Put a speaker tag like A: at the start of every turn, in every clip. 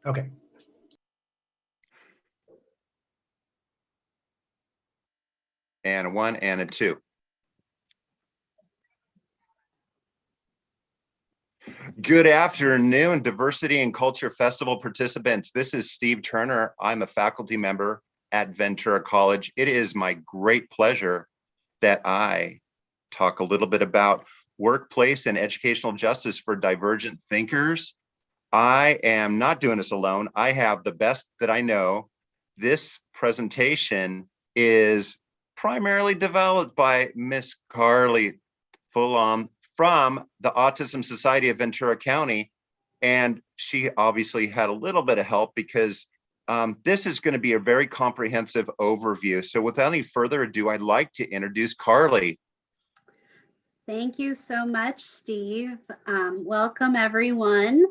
A: Okay.
B: And a 1 and a 2. Good afternoon, Diversity and Culture Festival participants. This is Steve Turner. I'm a faculty member at Ventura College. It is my great pleasure that I talk a little bit about workplace and educational justice for divergent thinkers. I am not doing this alone. I have the best that I know. This presentation is primarily developed by Miss Carly Fulgham from the Autism Society of Ventura County. And she obviously had a little bit of help because this is going to be a very comprehensive overview. So without any further ado, I'd like to introduce Carly.
C: Thank you so much, Steve. Welcome, everyone.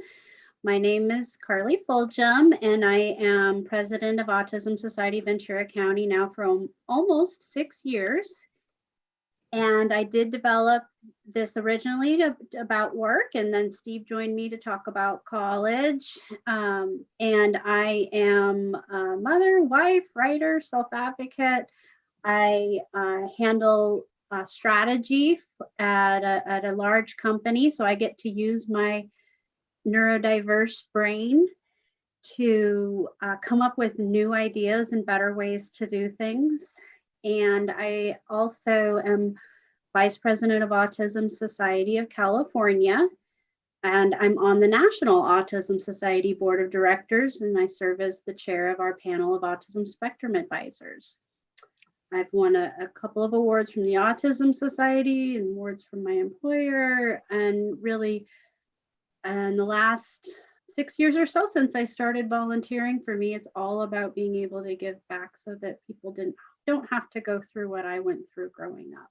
C: My name is Carly Fulgham, and I am president of Autism Society Ventura County now for almost 6 years. And I did develop this originally about work, and then Steve joined me to talk about college. And I am a mother, wife, writer, self-advocate. I handle strategy at a large company, so I get to use my neurodiverse brain to come up with new ideas and better ways to do things. And I also am vice president of Autism Society of California, and I'm on the National Autism Society Board of Directors, and I serve as the chair of our panel of autism spectrum advisors. I've won a couple of awards from the Autism Society and awards from my employer, and really in the last 6 years or so since I started volunteering, for me, it's all about being able to give back so that people don't have to go through what I went through growing up.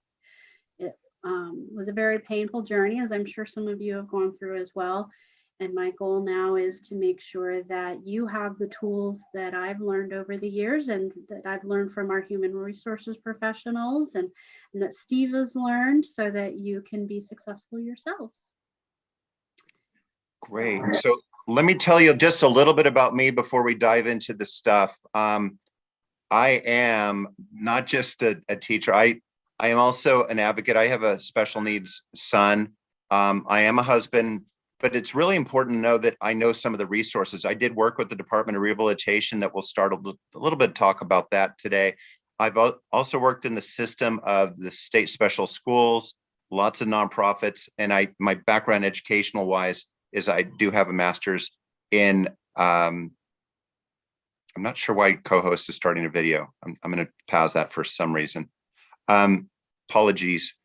C: It was a very painful journey, as I'm sure some of you have gone through as well. And my goal now is to make sure that you have the tools that I've learned over the years and that I've learned from our human resources professionals and that Steve has learned so that you can be successful yourselves.
B: Great. So let me tell you just a little bit about me before we dive into the stuff. I am not just a teacher. I am also an advocate. I have a special needs son. I am a husband, but it's really important to know that I know some of the resources. I did work with the Department of Rehabilitation that we'll start a little bit talk about that today. I've also worked in the system of the state special schools, lots of nonprofits, and my background educational wise is I do have a master's in, I'm not sure why co-host is starting a video. I'm going to pause that for some reason. Apologies.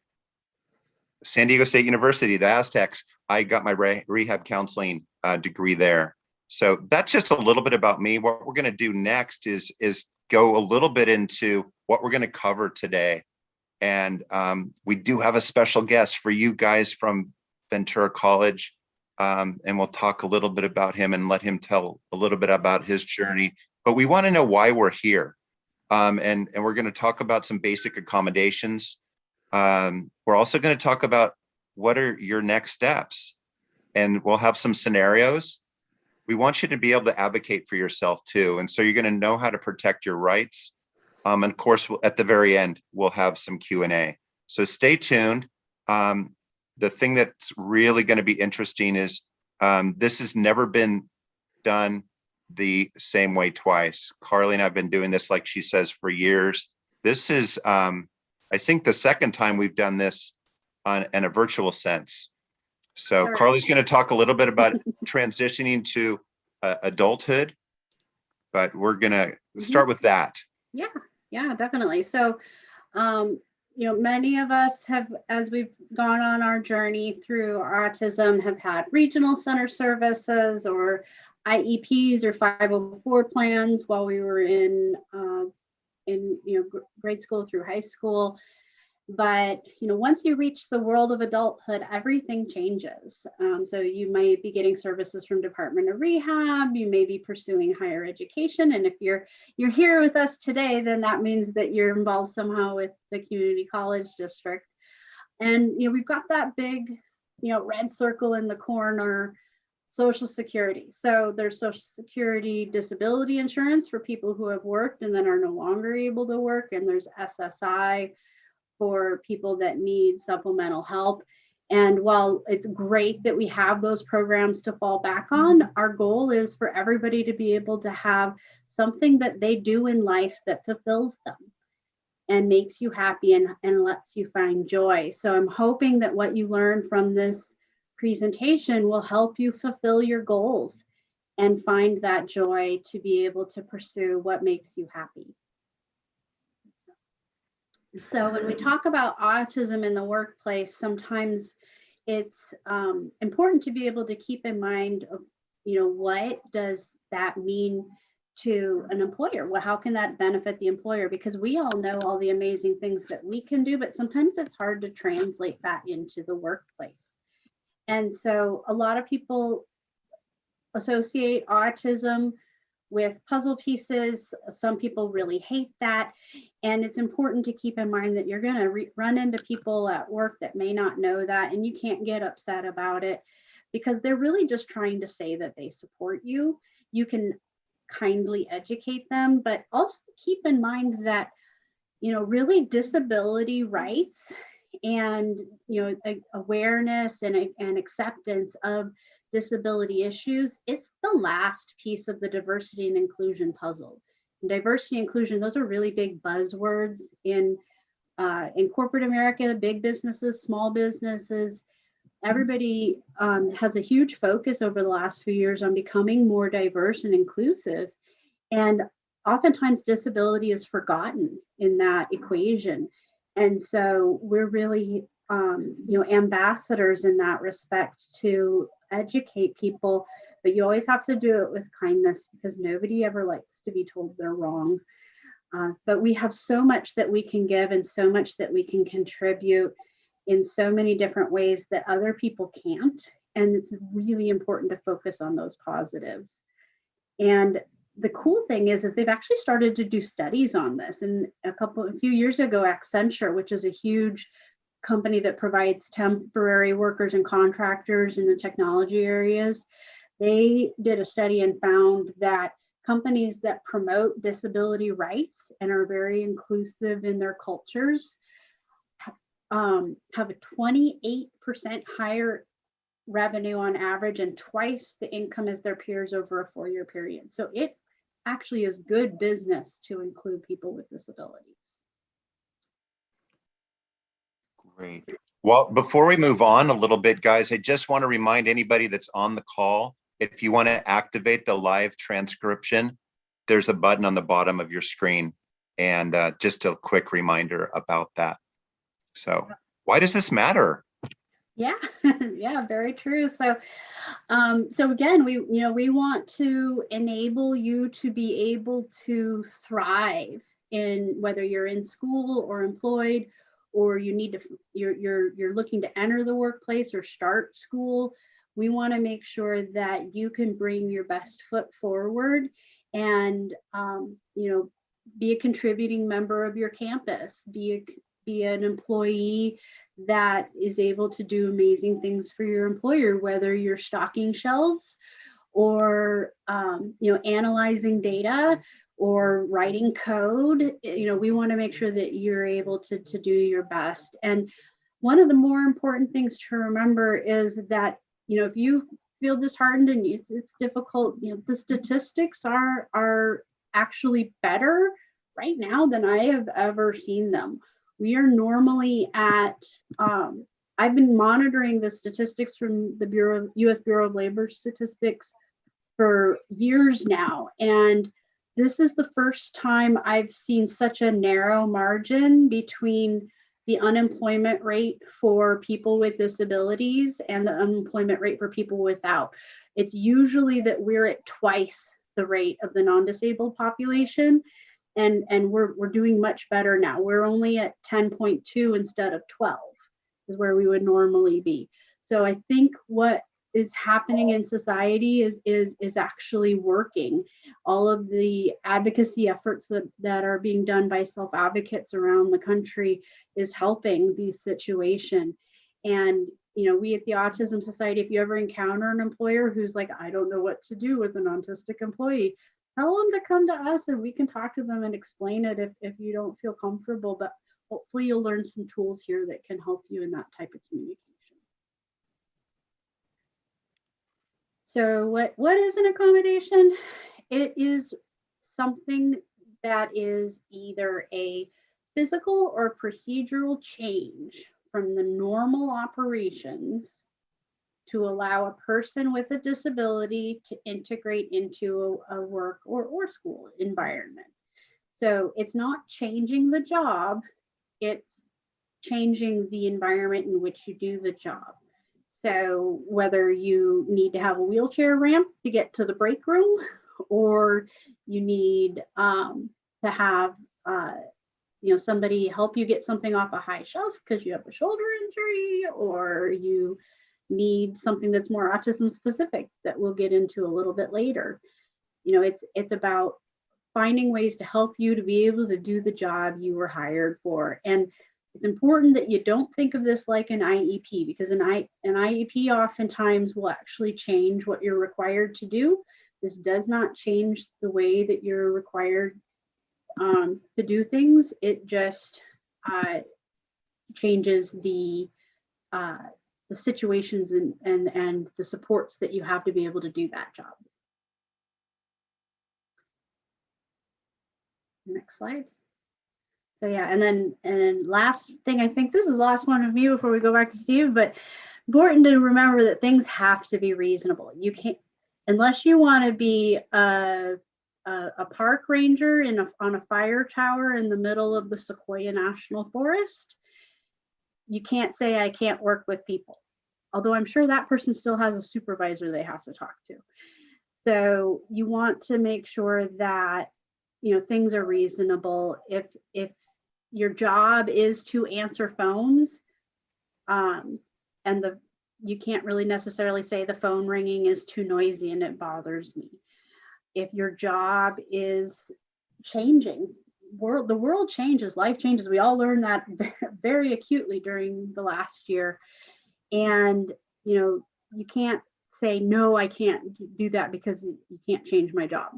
B: San Diego State University, the Aztecs, I got my rehab counseling degree there. So that's just a little bit about me. What we're going to do next is go a little bit into what we're going to cover today. And we do have a special guest for you guys from Ventura College. And we'll talk a little bit about him and let him tell a little bit about his journey. But we want to know why we're here. And we're going to talk about some basic accommodations. We're also going to talk about what are your next steps. And we'll have some scenarios. We want you to be able to advocate for yourself too. And so you're going to know how to protect your rights. And of course, at the very end, we'll have some Q&A. So stay tuned. The thing that's really going to be interesting is this has never been done the same way twice. Carly and I have been doing this, like she says, for years. This is, I think, the second time we've done this in a virtual sense. So
C: Right.
B: Carly's going to talk a little bit about transitioning to adulthood, but we're going to start with that.
C: Yeah, definitely. So, many of us have, as we've gone on our journey through autism, have had regional center services or IEPs or 504 plans while we were in grade school through high school. But once you reach the world of adulthood, everything changes. So you might be getting services from Department of Rehab. You may be pursuing higher education, and if you're here with us today, then that means that you're involved somehow with the community college district. And we've got that big red circle in the corner Social Security. So there's Social Security disability insurance for people who have worked and then are no longer able to work. And there's SSI for people that need supplemental help. And while it's great that we have those programs to fall back on, our goal is for everybody to be able to have something that they do in life that fulfills them and makes you happy and lets you find joy. So I'm hoping that what you learn from this presentation will help you fulfill your goals and find that joy to be able to pursue what makes you happy. So when we talk about autism in the workplace, sometimes it's important to be able to keep in mind of, what does that mean to an employer? Well, how can that benefit the employer? Because we all know all the amazing things that we can do, but sometimes it's hard to translate that into the workplace. And so a lot of people associate autism with puzzle pieces. Some people really hate that. And it's important to keep in mind that you're going to run into people at work that may not know that, and you can't get upset about it because they're really just trying to say that they support you. You can kindly educate them, but also keep in mind that, really disability rights and, awareness and acceptance of disability issues, it's the last piece of the diversity and inclusion puzzle. And diversity and inclusion, those are really big buzzwords in corporate America, big businesses, small businesses. Everybody has a huge focus over the last few years on becoming more diverse and inclusive. And oftentimes disability is forgotten in that equation. And so we're really, ambassadors in that respect to educate people, but you always have to do it with kindness because nobody ever likes to be told they're wrong. But we have so much that we can give and so much that we can contribute in so many different ways that other people can't. And it's really important to focus on those positives. And the cool thing is they've actually started to do studies on this. And a few years ago, Accenture, which is a huge company that provides temporary workers and contractors in the technology areas, they did a study and found that companies that promote disability rights and are very inclusive in their cultures have a 28% higher revenue on average and twice the income as their peers over a 4-year period. So it actually is good business to include people with disabilities.
B: Great. Well, before we move on a little bit, guys, I just want to remind anybody that's on the call, if you want to activate the live transcription, there's a button on the bottom of your screen. And just a quick reminder about that. So why does this matter?
C: Yeah, yeah, very true. So, again, we want to enable you to be able to thrive in whether you're in school or employed, or you're looking to enter the workplace or start school. We want to make sure that you can bring your best foot forward and, be a contributing member of your campus, be an employee that is able to do amazing things for your employer, whether you're stocking shelves or analyzing data or writing code. We want to make sure that you're able to do your best. And one of the more important things to remember is that if you feel disheartened and it's difficult, the statistics are actually better right now than I have ever seen them. We are normally at, I've been monitoring the statistics from the US Bureau of Labor Statistics for years now. And this is the first time I've seen such a narrow margin between the unemployment rate for people with disabilities and the unemployment rate for people without. It's usually that we're at twice the rate of the non-disabled population. And we're doing much better now. We're only at 10.2 instead of 12 is where we would normally be. So I think what is happening in society is actually working. All of the advocacy efforts that are being done by self-advocates around the country is helping the situation. And we at the Autism Society, if you ever encounter an employer who's like, I don't know what to do with an autistic employee, tell them to come to us and we can talk to them and explain it if you don't feel comfortable. But hopefully you'll learn some tools here that can help you in that type of communication. So what is an accommodation? It is something that is either a physical or procedural change from the normal operations to allow a person with a disability to integrate into a work or school environment. So it's not changing the job, it's changing the environment in which you do the job. So whether you need to have a wheelchair ramp to get to the break room, or you need to have somebody help you get something off a high shelf because you have a shoulder injury, or you need something that's more autism specific that we'll get into a little bit later. It's about finding ways to help you to be able to do the job you were hired for. And it's important that you don't think of this like an IEP, because an IEP oftentimes will actually change what you're required to do. This does not change the way that you're required to do things. It just changes the situations and the supports that you have to be able to do that job. Next slide. So yeah, and then last thing, I think this is the last one of me before we go back to Steve, but important to remember that things have to be reasonable. You can't, unless you want to be a park ranger on a fire tower in the middle of the Sequoia National Forest, you can't say I can't work with people. Although I'm sure that person still has a supervisor they have to talk to. So you want to make sure that things are reasonable. If your job is to answer phones, and you can't really necessarily say the phone ringing is too noisy and it bothers me. If your job is changing, the world changes, life changes. We all learned that very acutely during the last year. And you can't say, no, I can't do that because you can't change my job.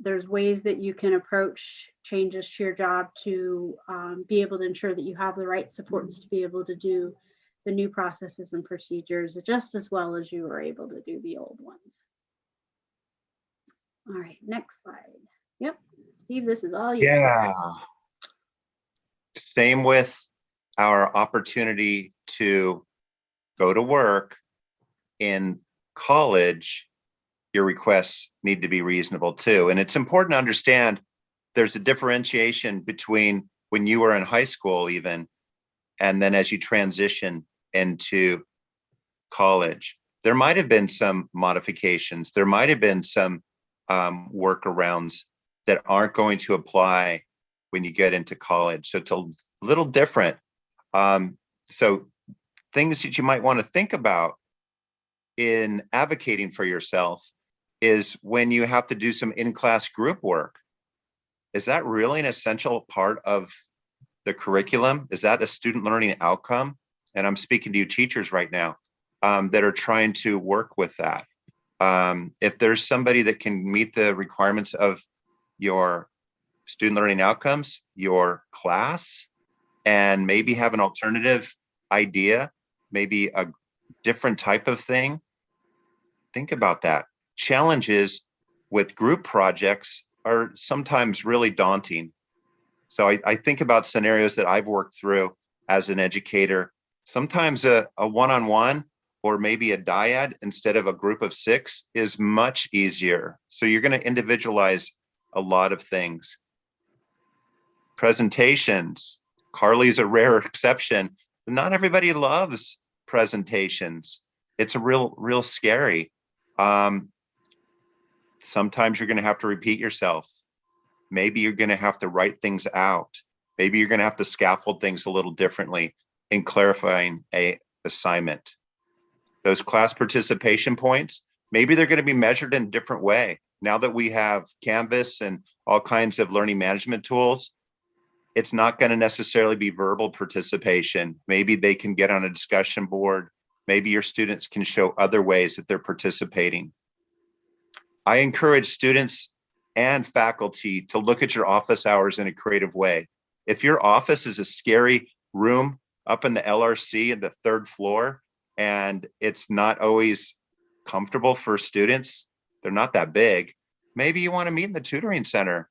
C: There's ways that you can approach changes to your job to be able to ensure that you have the right supports to be able to do the new processes and procedures just as well as you were able to do the old ones. All right, next slide. Yep, Steve, this is all you.
B: Yeah. Same with our opportunity to go to work in college. Your requests need to be reasonable too. And it's important to understand there's a differentiation between when you were in high school even, and then as you transition into college. There might have been some modifications. There might have been some workarounds that aren't going to apply when you get into college. So it's a little different. So things that you might want to think about in advocating for yourself is when you have to do some in-class group work. Is that really an essential part of the curriculum? Is that a student learning outcome? And I'm speaking to you teachers right now that are trying to work with that. If there's somebody that can meet the requirements of your student learning outcomes, your class, and maybe have an alternative idea, maybe a different type of thing, think about that. Challenges with group projects are sometimes really daunting. So I think about scenarios that I've worked through as an educator. Sometimes a one-on-one or maybe a dyad instead of a group of 6 is much easier. So you're going to individualize a lot of things. Presentations. Carly's a rare exception. Not everybody loves presentations. It's a real scary. Sometimes you're going to have to repeat yourself. Maybe you're going to have to write things out. Maybe you're going to have to scaffold things a little differently in clarifying a assignment. Those class participation points, maybe they're going to be measured in a different way. Now that we have Canvas and all kinds of learning management tools, It's not going to necessarily be verbal participation. Maybe they can get on a discussion board. Maybe your students can show other ways that they're participating. I encourage students and faculty to look at your office hours in a creative way. If your office is a scary room up in the LRC in the 3rd floor, and it's not always comfortable for students, they're not that big, maybe you want to meet in the tutoring center.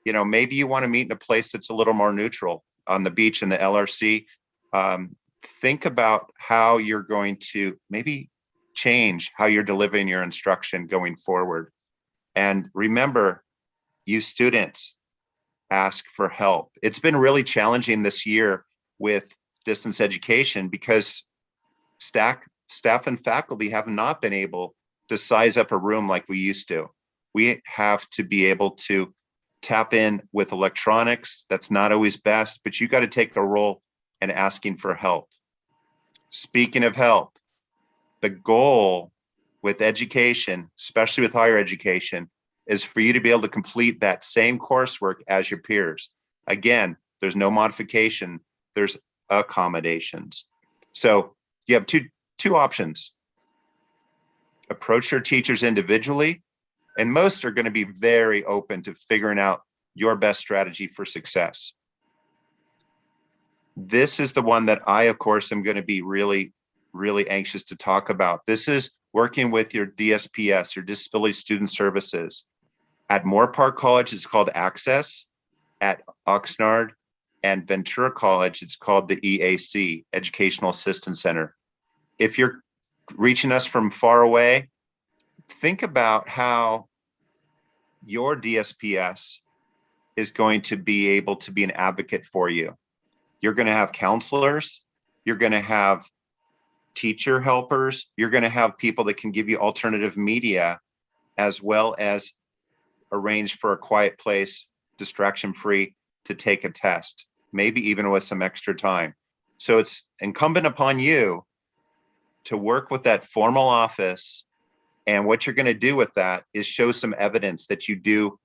B: You know, maybe you want to meet in a place that's a little more neutral on the beach in the LRC. Think about how you're going to maybe change how you're delivering your instruction going forward. And remember, you students, ask for help. It's been really challenging this year with distance education because staff and faculty have not been able to size up a room like we used to. We have to be able to tap in with electronics. That's not always best, but you got to take a role in asking for help. Speaking of help, the goal with education, especially with higher education, is for you to be able to complete that same coursework as your peers. Again, there's no modification, there's accommodations. So you have two options. Approach your teachers individually, and most are going to be very open to figuring out your best strategy for success. This is the one that I, of course, am going to be really anxious to talk about. This is working with your DSPS, your Disability Student Services. At Moore Park College, it's called Access. At Oxnard and Ventura College, it's called the EAC, Educational Assistance Center. If you're reaching us from far away, think about how your DSPS is going to be able to be an advocate for you. You're going to have counselors, you're going to have teacher helpers, you're going to have people that can give you alternative media, as well as arrange for a quiet place, distraction-free, to take a test, maybe even with some extra time. So it's incumbent upon you to work with that formal office. And what you're going to do with that is show some evidence that you do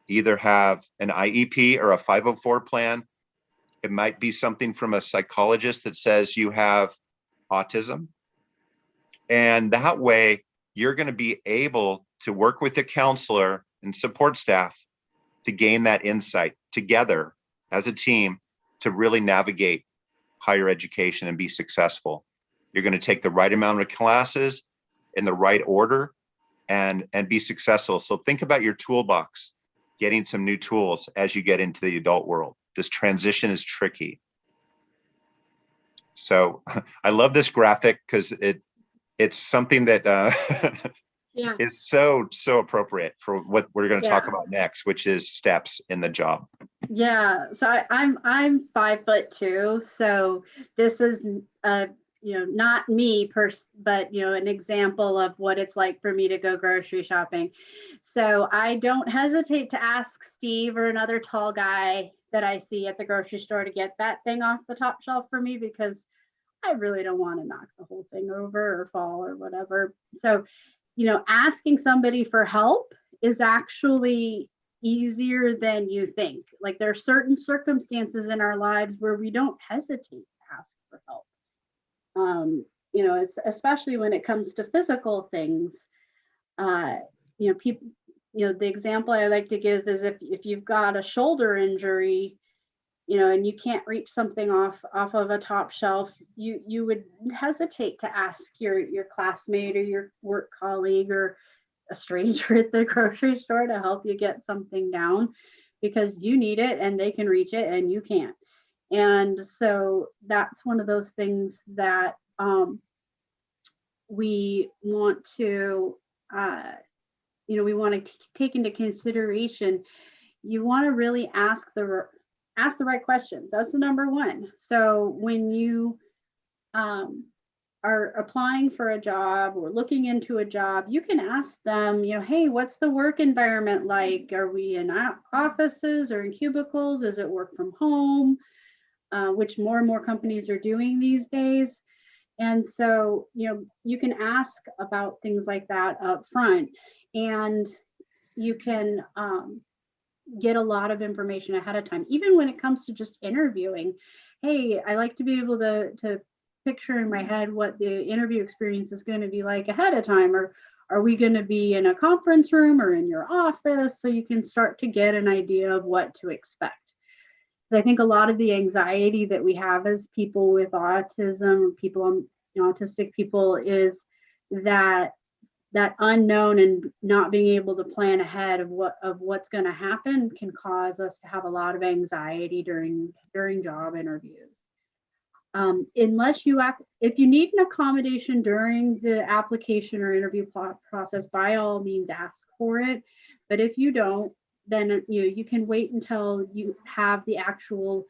B: either have an IEP or a 504 plan. It might be something from a psychologist that says you have autism. And that way, you're going to be able to work with the counselor and support staff to gain that insight together as a team to really navigate higher education and be successful. You're going to take the right amount of classes in the right order and be successful. So think about your toolbox, getting some new tools as you get into the adult world. This transition is tricky. So I love this graphic because it's something that
C: Yeah.
B: is so appropriate for what we're going to talk about next, which is steps in the job.
C: Yeah. So I'm 5'2", so this is not me but an example of what it's like for me to go grocery shopping. So I don't hesitate to ask Steve or another tall guy that I see at the grocery store to get that thing off the top shelf for me, because I really don't want to knock the whole thing over or fall or whatever. So, asking somebody for help is actually easier than you think. Like, there are certain circumstances in our lives where we don't hesitate to ask for help. It's especially when it comes to physical things. People, the example I like to give is if you've got a shoulder injury, and you can't reach something off of a top shelf, you would hesitate to ask your classmate or your work colleague or a stranger at the grocery store to help you get something down, because you need it and they can reach it and you can't. And so that's one of those things that we want to take into consideration. You want to really ask the right questions. That's the number one. So when you are applying for a job or looking into a job, you can ask them, hey, what's the work environment like? Are we in offices or in cubicles? Is it work from home? Which more and more companies are doing these days. And so, you can ask about things like that up front, and you can get a lot of information ahead of time, even when it comes to just interviewing. Hey, I like to be able to picture in my head what the interview experience is going to be like ahead of time, or are we going to be in a conference room or in your office, so you can start to get an idea of what to expect. I think a lot of the anxiety that we have as people with autism, or people, autistic people, is that unknown, and not being able to plan ahead of what's going to happen can cause us to have a lot of anxiety during job interviews. Unless if you need an accommodation during the application or interview process, by all means ask for it. But if you don't, then you can wait until you have the actual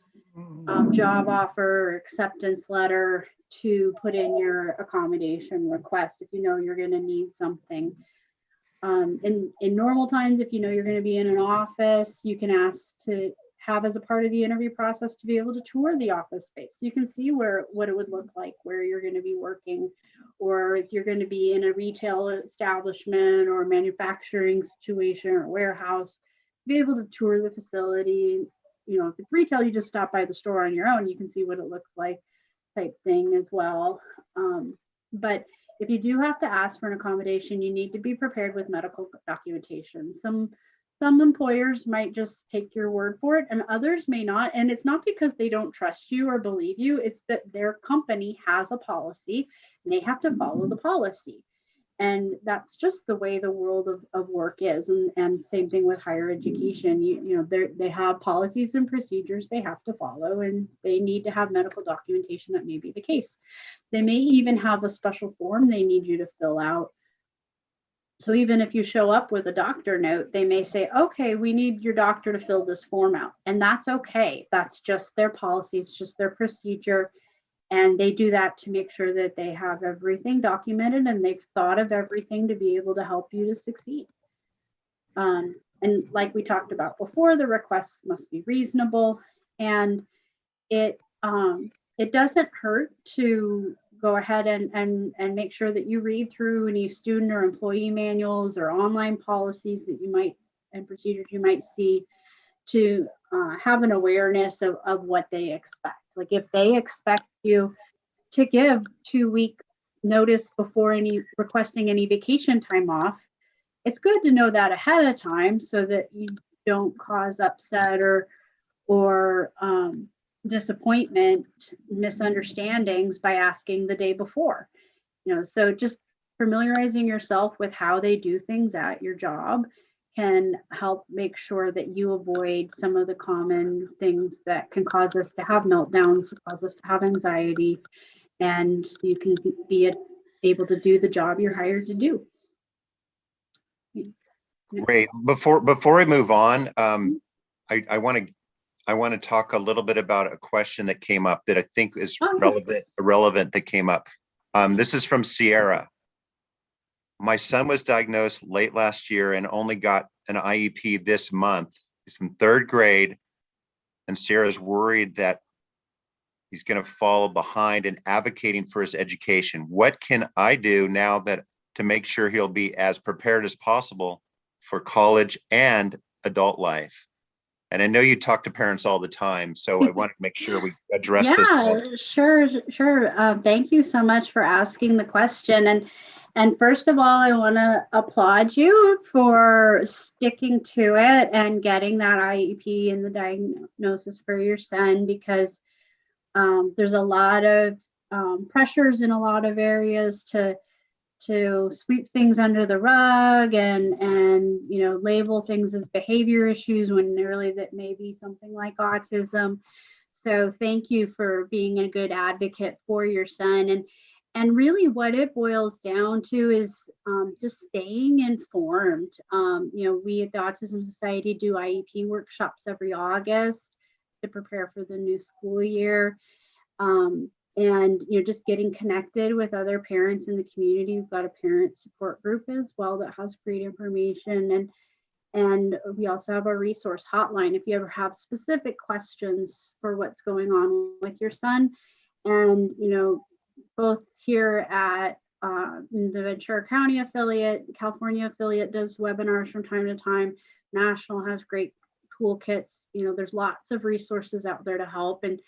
C: job offer or acceptance letter to put in your accommodation request if you know you're going to need something. In normal times, if you know you're going to be in an office, you can ask to have as a part of the interview process to be able to tour the office space. You can see what it would look like, where you're going to be working, or if you're going to be in a retail establishment or manufacturing situation or warehouse, be able to tour the facility. If it's retail, you just stop by the store on your own, you can see what it looks like, type thing as well. But if you do have to ask for an accommodation, you need to be prepared with medical documentation. Some employers might just take your word for it, and others may not. And it's not because they don't trust you or believe you, it's that their company has a policy and they have to follow the policy. And that's just the way the world of work is. And same thing with higher education. They have policies and procedures they have to follow, and they need to have medical documentation that may be the case. They may even have a special form they need you to fill out. So even if you show up with a doctor note, they may say, okay, we need your doctor to fill this form out. And that's okay. That's just their policy. It's just their procedure. And they do that to make sure that they have everything documented and they've thought of everything to be able to help you to succeed. And like we talked about before, the requests must be reasonable, and it doesn't hurt to go ahead and make sure that you read through any student or employee manuals or online policies that you might, and procedures you might see, to have an awareness of what they expect. Like if they expect you to give 2 week notice before requesting any vacation time off, it's good to know that ahead of time so that you don't cause upset or disappointment, misunderstandings by asking the day before. So just familiarizing yourself with how they do things at your job can help make sure that you avoid some of the common things that can cause us to have meltdowns, cause us to have anxiety, and you can be able to do the job you're hired to do.
B: Great. Before we move on, I want to talk a little bit about a question that came up that I think is relevant that came up. This is from Sierra. My son was diagnosed late last year and only got an IEP this month. He's in 3rd grade, and Sierra's worried that he's going to fall behind in advocating for his education. What can I do now to make sure he'll be as prepared as possible for college and adult life? And I know you talk to parents all the time, so I want to make sure we address this.
C: Yeah, sure. Thank you so much for asking the question. And first of all, I want to applaud you for sticking to it and getting that IEP and the diagnosis for your son, because there's a lot of pressures in a lot of areas to sweep things under the rug and label things as behavior issues when really that may be something like autism. So thank you for being a good advocate for your son. And really what it boils down to is just staying informed. We at the Autism Society do IEP workshops every August to prepare for the new school year. And just getting connected with other parents in the community. We've got a parent support group as well that has great information, and we also have a resource hotline if you ever have specific questions for what's going on with your son. And both here at the Ventura County affiliate, California affiliate does webinars from time to time. National has great toolkits. There's lots of resources out there to help, and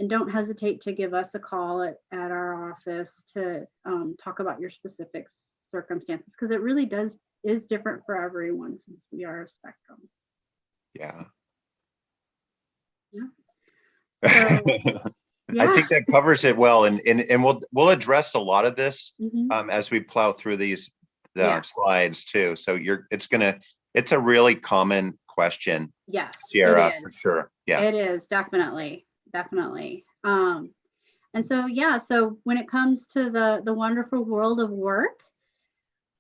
C: don't hesitate to give us a call at our office to talk about your specific circumstances, because it really is different for everyone since we are a spectrum.
B: Yeah.
C: Yeah. So, yeah.
B: I think that covers it well, and we'll address a lot of this
C: Mhm.
B: as we plow through these slides too. So it's a really common question,
C: Yes,
B: Sierra,
C: it
B: for
C: is.
B: sure. Yeah.
C: It is definitely. And so when it comes to the wonderful world of work,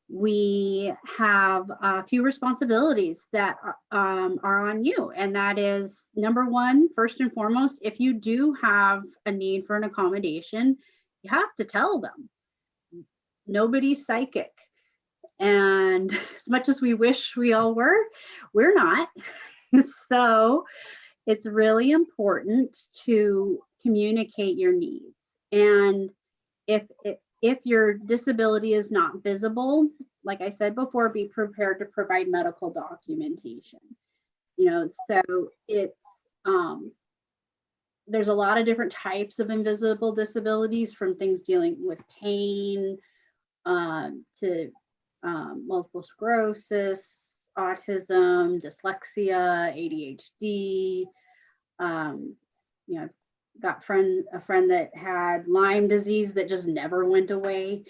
C: we have a few responsibilities that are on you. And that is, number one, first and foremost, if you do have a need for an accommodation, you have to tell them. Nobody's psychic. And as much as we wish we all were, we're not. So it's really important to communicate your needs. And if your disability is not visible, like I said before, be prepared to provide medical documentation. So it's there's a lot of different types of invisible disabilities, from things dealing with pain to multiple sclerosis, autism, dyslexia, ADHD. Got a friend that had Lyme disease that just never went away.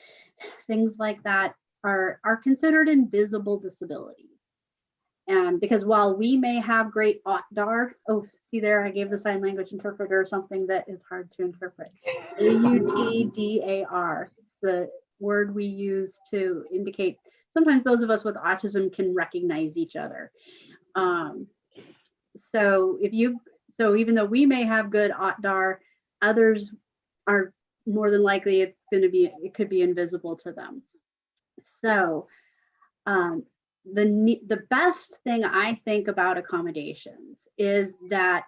C: Things like that are considered invisible disabilities. And because while we may have great AUTDAR, see there, I gave the sign language interpreter something that is hard to interpret. AUTDAR. It's the word we use to indicate. Sometimes those of us with autism can recognize each other. So even though we may have good AUTDAR, others are more than likely it could be invisible to them. So the best thing I think about accommodations is that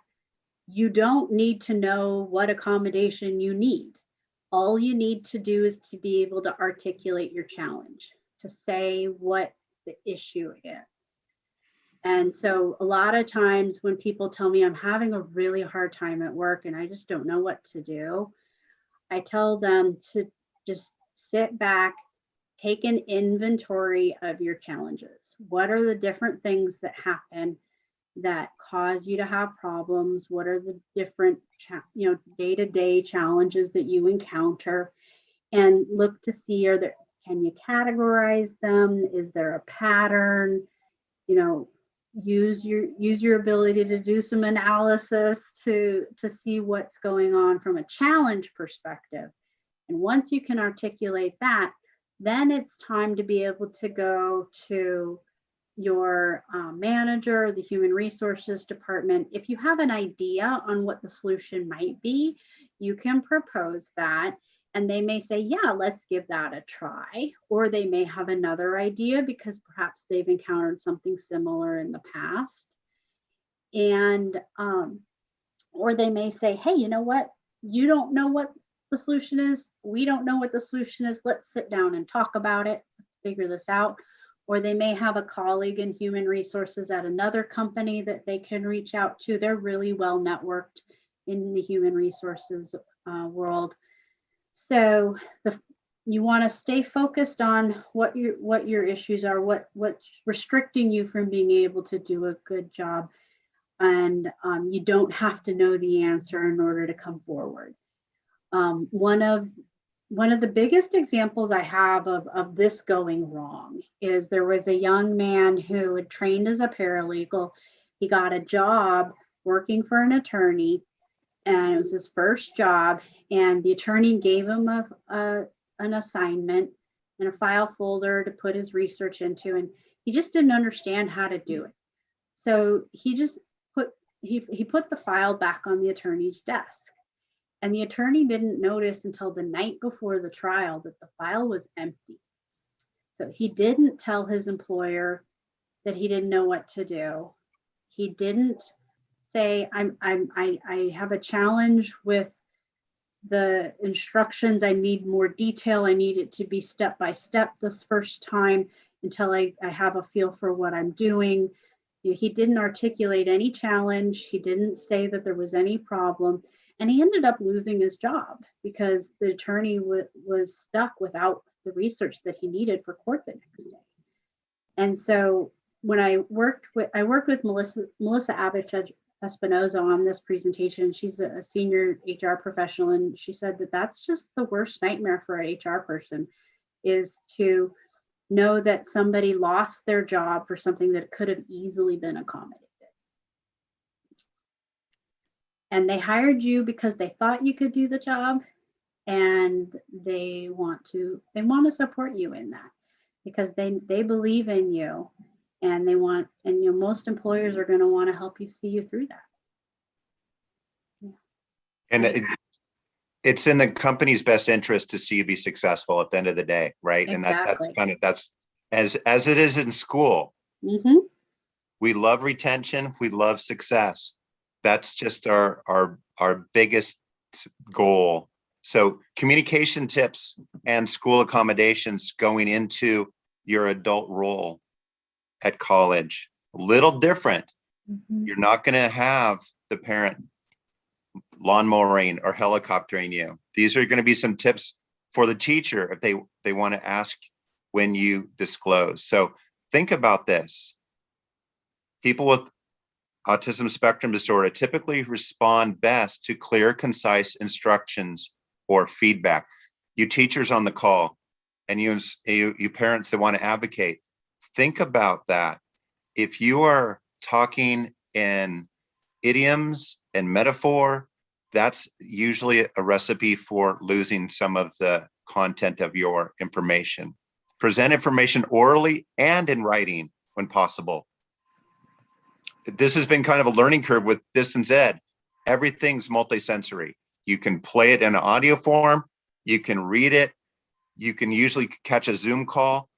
C: you don't need to know what accommodation you need. All you need to do is to be able to articulate your challenge, to say what the issue is. And so a lot of times when people tell me I'm having a really hard time at work and I just don't know what to do, I tell them to just sit back, take an inventory of your challenges. What are the different things that happen that cause you to have problems? What are the different day-to-day challenges that you encounter? And look to see, can you categorize them? Is there a pattern? Use your ability to do some analysis to see what's going on from a challenge perspective. And once you can articulate that, then it's time to be able to go to your manager, the human resources department. If you have an idea on what the solution might be, you can propose that. And they may say, yeah, let's give that a try. Or they may have another idea because perhaps they've encountered something similar in the past. And, or they may say, hey, you know what? You don't know what the solution is. We don't know what the solution is. Let's sit down and talk about it. Let's figure this out. Or they may have a colleague in human resources at another company that they can reach out to. They're really well networked in the human resources world. So you want to stay focused on what your issues are, what's restricting you from being able to do a good job, and you don't have to know the answer in order to come forward. One of the biggest examples I have of this going wrong is there was a young man who had trained as a paralegal. He got a job working for an attorney, and it was his first job, and the attorney gave him an assignment and a file folder to put his research into, and he just didn't understand how to do it. So he just put the file back on the attorney's desk, and the attorney didn't notice until the night before the trial that the file was empty. So he didn't tell his employer that he didn't know what to do. He didn't say, I have a challenge with the instructions. I need more detail. I need it to be step by step this first time until I have a feel for what I'm doing. He didn't articulate any challenge. He didn't say that there was any problem. And he ended up losing his job because the attorney was stuck without the research that he needed for court the next day. And so when I worked with Melissa Abbott Espinoza on this presentation. She's a senior HR professional, and she said that that's just the worst nightmare for an HR person, is to know that somebody lost their job for something that could have easily been accommodated. And they hired you because they thought you could do the job, and they want to support you in that because they believe in you, and most employers are going to want to help you see you through that. Yeah.
B: And it's in the company's best interest to see you be successful at the end of the day, right?
C: Exactly.
B: And that's as it is in school.
C: Mm-hmm.
B: We love retention. We love success. That's just our biggest goal. So communication tips and school accommodations going into your adult role at college, a little different.
C: Mm-hmm.
B: You're not going to have the parent lawn mowing or helicoptering you. These are going to be some tips for the teacher if they want to ask when you disclose. So think about this. People with autism spectrum disorder typically respond best to clear, concise instructions or feedback. You teachers on the call and you parents that want to advocate, think about that. If you are talking in idioms and metaphor, that's usually a recipe for losing some of the content of your information. Present information orally and in writing when possible. This has been kind of a learning curve with distance ed. Everything's multisensory. You can play it in an audio form, you can read it, you can usually catch a Zoom call,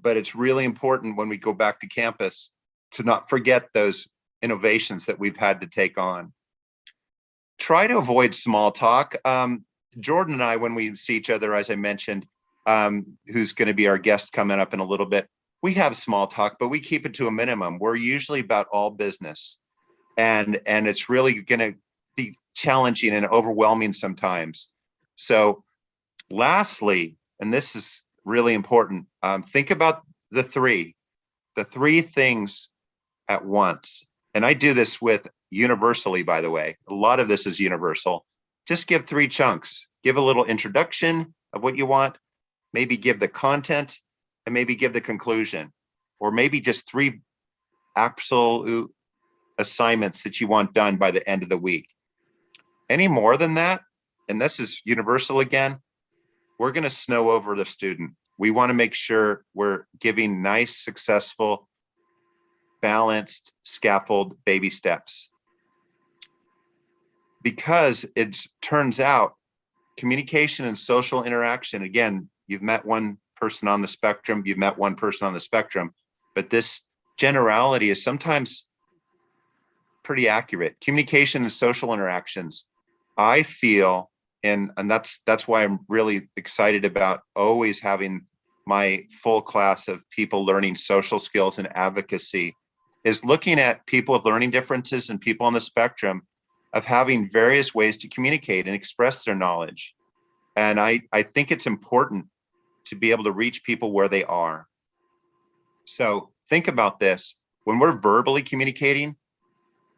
B: but it's really important when we go back to campus to not forget those innovations that we've had to take on. Try to avoid small talk. Jordan and I, when we see each other, as I mentioned, who's going to be our guest coming up in a little bit, we have small talk, but we keep it to a minimum. We're usually about all business, and it's really going to be challenging and overwhelming sometimes. So lastly, and this is really important, think about the three things at once. And I do this with universally, by the way. A lot of this is universal. Just give 3 chunks. Give a little introduction of what you want, maybe give the content, and maybe give the conclusion, or maybe just 3 absolute assignments that you want done by the end of the week. Any more than that, and this is universal again, we're going to snow over the student. We want to make sure we're giving nice, successful, balanced, scaffold baby steps. Because it turns out communication and social interaction, again, you've met one person on the spectrum, you've met one person on the spectrum, but this generality is sometimes pretty accurate. Communication and social interactions, I feel, and that's why I'm really excited about always having my full class of people learning social skills and advocacy, is looking at people with learning differences and people on the spectrum of having various ways to communicate and express their knowledge. And I think it's important to be able to reach people where they are. So think about this. When we're verbally communicating,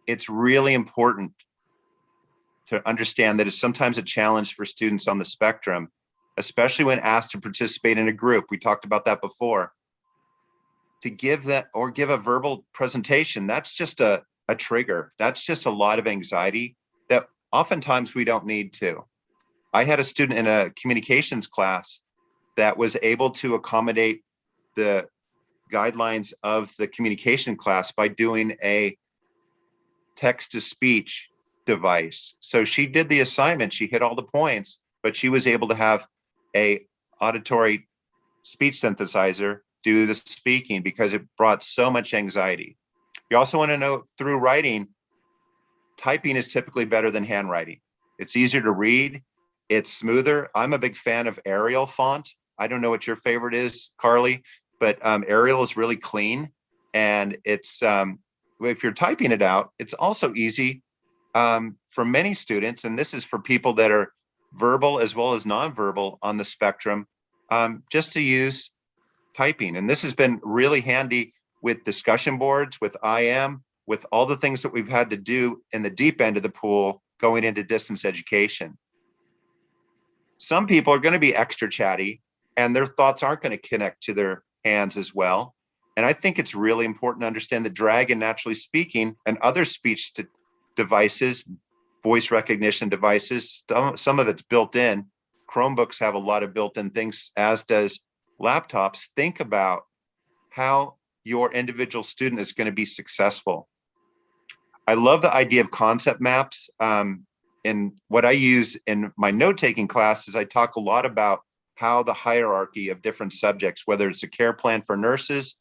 B: it's really important to understand that it's sometimes a challenge for students on the spectrum, especially when asked to participate in a group. We talked about that before. To give that or give a verbal presentation, that's just a trigger. That's just a lot of anxiety that oftentimes we don't need to. I had a student in a communications class that was able to accommodate the guidelines of the communication class by doing a text-to-speech device. So she did the assignment, she hit all the points, but she was able to have a auditory speech synthesizer do the speaking because it brought so much anxiety. You also want to know through writing, typing is typically better than handwriting. It's easier to read, it's smoother. I'm a big fan of Arial font. I don't know what your favorite is, Carly, but Arial is really clean And it's, if you're typing it out, it's also easy for many students, and this is for people that are verbal as well as nonverbal on the spectrum, just to use typing. And this has been really handy with discussion boards, with IM, with all the things that we've had to do in the deep end of the pool going into distance education. Some people are going to be extra chatty and their thoughts aren't going to connect to their hands as well. And I think it's really important to understand that Dragon Naturally Speaking and other speech devices, voice recognition devices, some of it's built in. Chromebooks have a lot of built-in things, as does laptops. Think about how your individual student is going to be successful. I love the idea of concept maps. And what I use in my note-taking class is I talk a lot about how the hierarchy of different subjects, whether it's a care plan for nurses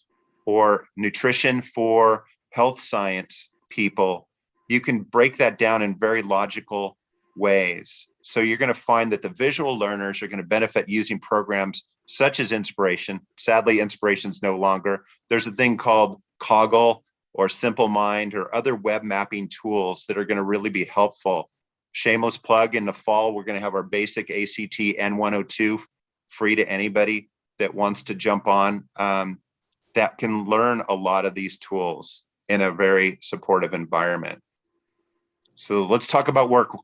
B: or nutrition for health science people, you can break that down in very logical ways. So you're going to find that the visual learners are going to benefit using programs such as Inspiration. Sadly, Inspiration's no longer. There's a thing called Coggle or Simple Mind or other web mapping tools that are going to really be helpful. Shameless plug, in the fall, we're going to have our basic ACT N102 free to anybody that wants to jump on, that can learn a lot of these tools in a very supportive environment. So let's talk about work.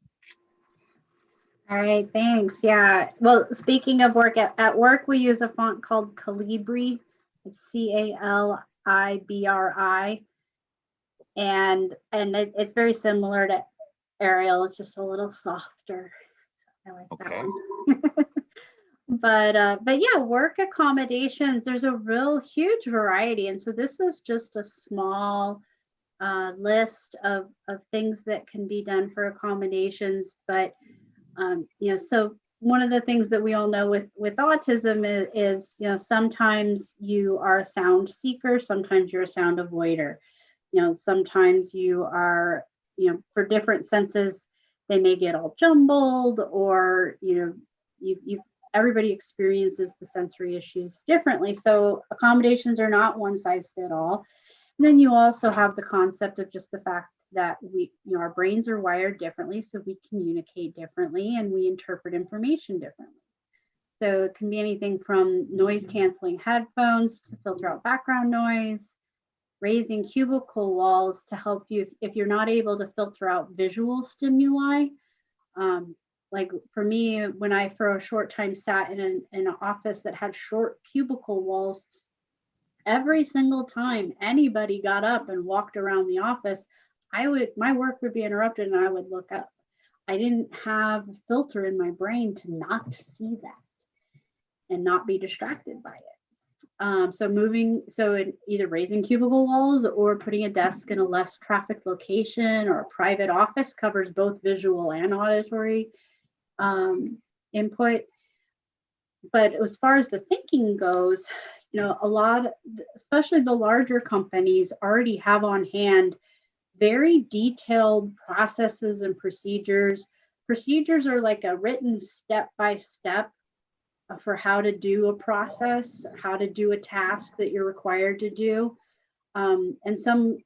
C: All right, thanks. Yeah, well, speaking of work, at work, we use a font called Calibri. It's Calibri. And it's very similar to Arial. It's just a little softer. I like that one. But yeah, work accommodations, there's a real huge variety. And so this is just a small list of things that can be done for accommodations. But, so one of the things that we all know with autism is, sometimes you are a sound seeker, sometimes you're a sound avoider. Sometimes you are, for different senses, they may get all jumbled, or, everybody experiences the sensory issues differently. So accommodations are not one size fit all. And then you also have the concept of just the fact that our brains are wired differently, so we communicate differently and we interpret information differently. So it can be anything from noise canceling headphones to filter out background noise, raising cubicle walls to help you if you're not able to filter out visual stimuli. Like for me, when I for a short time sat in an office that had short cubicle walls, every single time anybody got up and walked around the office, my work would be interrupted and I would look up. I didn't have a filter in my brain to not see that and not be distracted by it. So either raising cubicle walls or putting a desk in a less trafficked location or a private office covers both visual and auditory input. But as far as the thinking goes, a lot, especially the larger companies, already have on hand very detailed processes and procedures. Procedures are like a written step-by-step for how to do a process, how to do a task that you're required to do. And some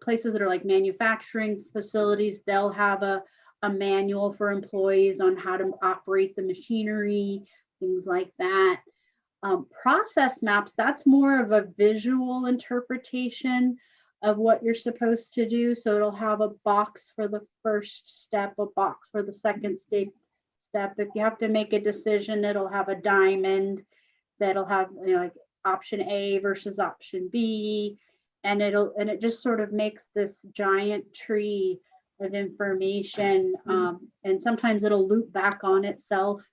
C: places that are like manufacturing facilities, they'll have a manual for employees on how to operate the machinery, things like that. Process maps, that's more of a visual interpretation of what you're supposed to do. So it'll have a box for the first step, a box for the second step. If you have to make a decision, it'll have a diamond that'll have like option A versus option B, and it just sort of makes this giant tree of information. And sometimes it'll loop back on itself.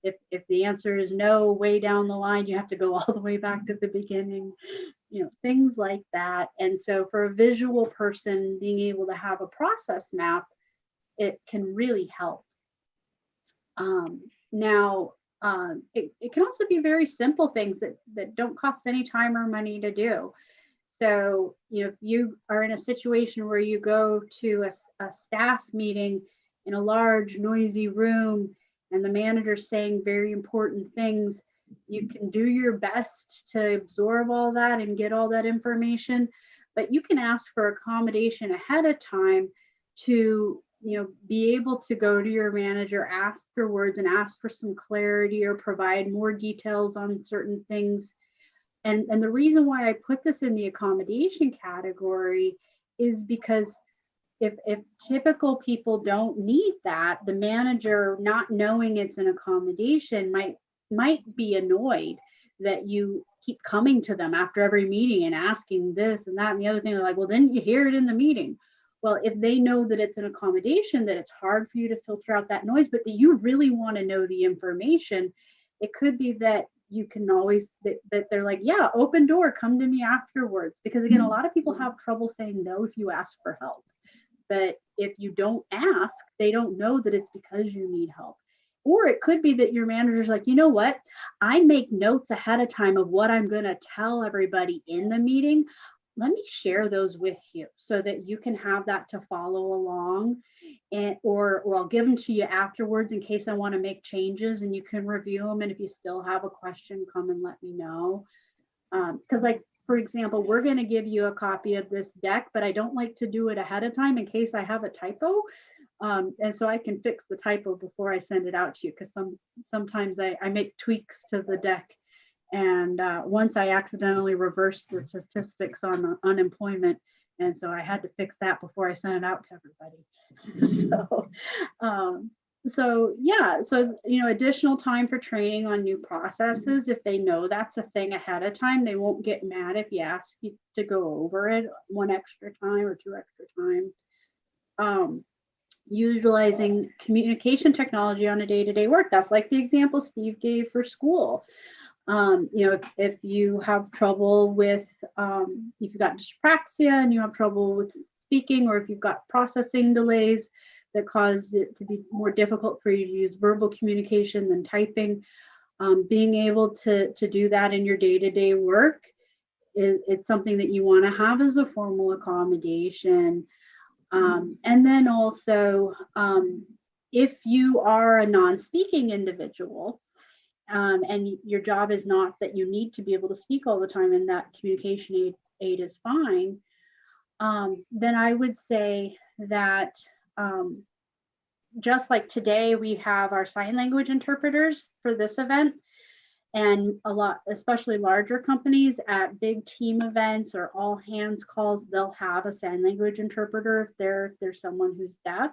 C: If the answer is no, way down the line, you have to go all the way back to the beginning, things like that. And so for a visual person, being able to have a process map, it can really help. It can also be very simple things that don't cost any time or money to do. So, if you are in a situation where you go to a staff meeting in a large, noisy room and the manager's saying very important things, you can do your best to absorb all that and get all that information, but you can ask for accommodation ahead of time to, be able to go to your manager afterwards and ask for some clarity or provide more details on certain things. And the reason why I put this in the accommodation category is because if typical people don't need that, the manager not knowing it's an accommodation might be annoyed that you keep coming to them after every meeting and asking this and that and the other thing. They're like, well, didn't you hear it in the meeting? Well, if they know that it's an accommodation, that it's hard for you to filter out that noise, but that you really want to know the information, it could be that you can always, that they're like, yeah, open door, come to me afterwards. Because again, a lot of people have trouble saying no if you ask for help. But if you don't ask, they don't know that it's because you need help. Or it could be that your manager's like, you know what? I make notes ahead of time of what I'm going to tell everybody in the meeting. Let me share those with you so that you can have that to follow along. And or I'll give them to you afterwards in case I want to make changes, and you can review them. And if you still have a question, come and let me know. Because like, for example, we're going to give you a copy of this deck, but I don't like to do it ahead of time in case I have a typo. And so I can fix the typo before I send it out to you, because sometimes I make tweaks to the deck. And once I accidentally reversed the statistics on unemployment. And so I had to fix that before I sent it out to everybody. So yeah, so additional time for training on new processes. If they know that's a thing ahead of time, they won't get mad if you ask you to go over it one extra time or two extra time. Utilizing communication technology on a day-to-day work. That's like the example Steve gave for school. If you have trouble with, if you've got dyspraxia and you have trouble with speaking, or if you've got processing delays that cause it to be more difficult for you to use verbal communication than typing, being able to do that in your day-to-day work it's something that you want to have as a formal accommodation. And then also, if you are a non-speaking individual, and your job is not that you need to be able to speak all the time and that communication aid is fine, then I would say that just like today, we have our sign language interpreters for this event. And a lot, especially larger companies at big team events or all hands calls, they'll have a sign language interpreter if there's someone who's deaf.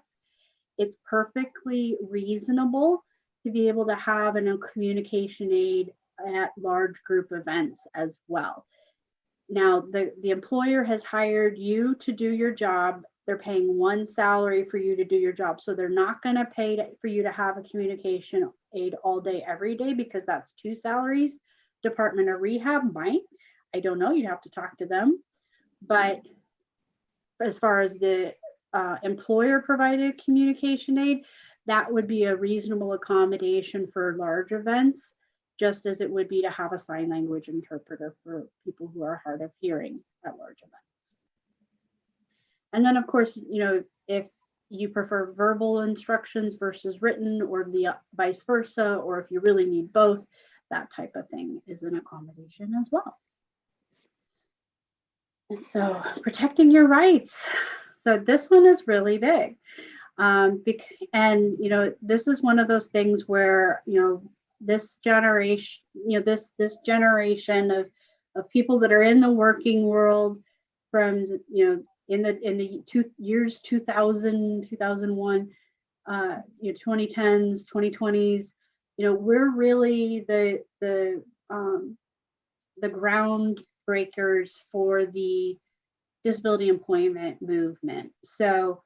C: It's perfectly reasonable to be able to have a communication aid at large group events as well. Now, the employer has hired you to do your job. They're paying one salary for you to do your job. So they're not going to pay for you to have a communication aid all day, every day, because that's two salaries. Department of Rehab might. I don't know. You'd have to talk to them. But as far as the employer provided communication aid, that would be a reasonable accommodation for large events, just as it would be to have a sign language interpreter for people who are hard of hearing at large events. And then, of course, if you prefer verbal instructions versus written, or the vice versa, or if you really need both, that type of thing is an accommodation as well. And so protecting your rights. So this one is really big. And, this is one of those things where, this generation, this generation of people that are in the working world from, in the years 2000, 2001, 2010s, 2020s, we're really the ground breakers for the disability employment movement. So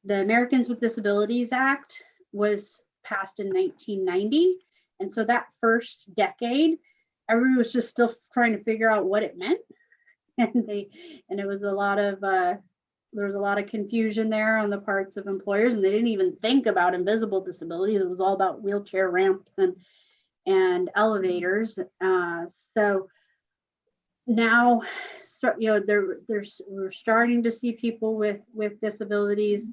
C: the Americans with Disabilities Act was passed in 1990. And so that first decade, everyone was just still trying to figure out what it meant. And it was a lot of, there was a lot of confusion there on the parts of employers, and they didn't even think about invisible disabilities. It was all about wheelchair ramps and elevators. So now, we're starting to see people with disabilities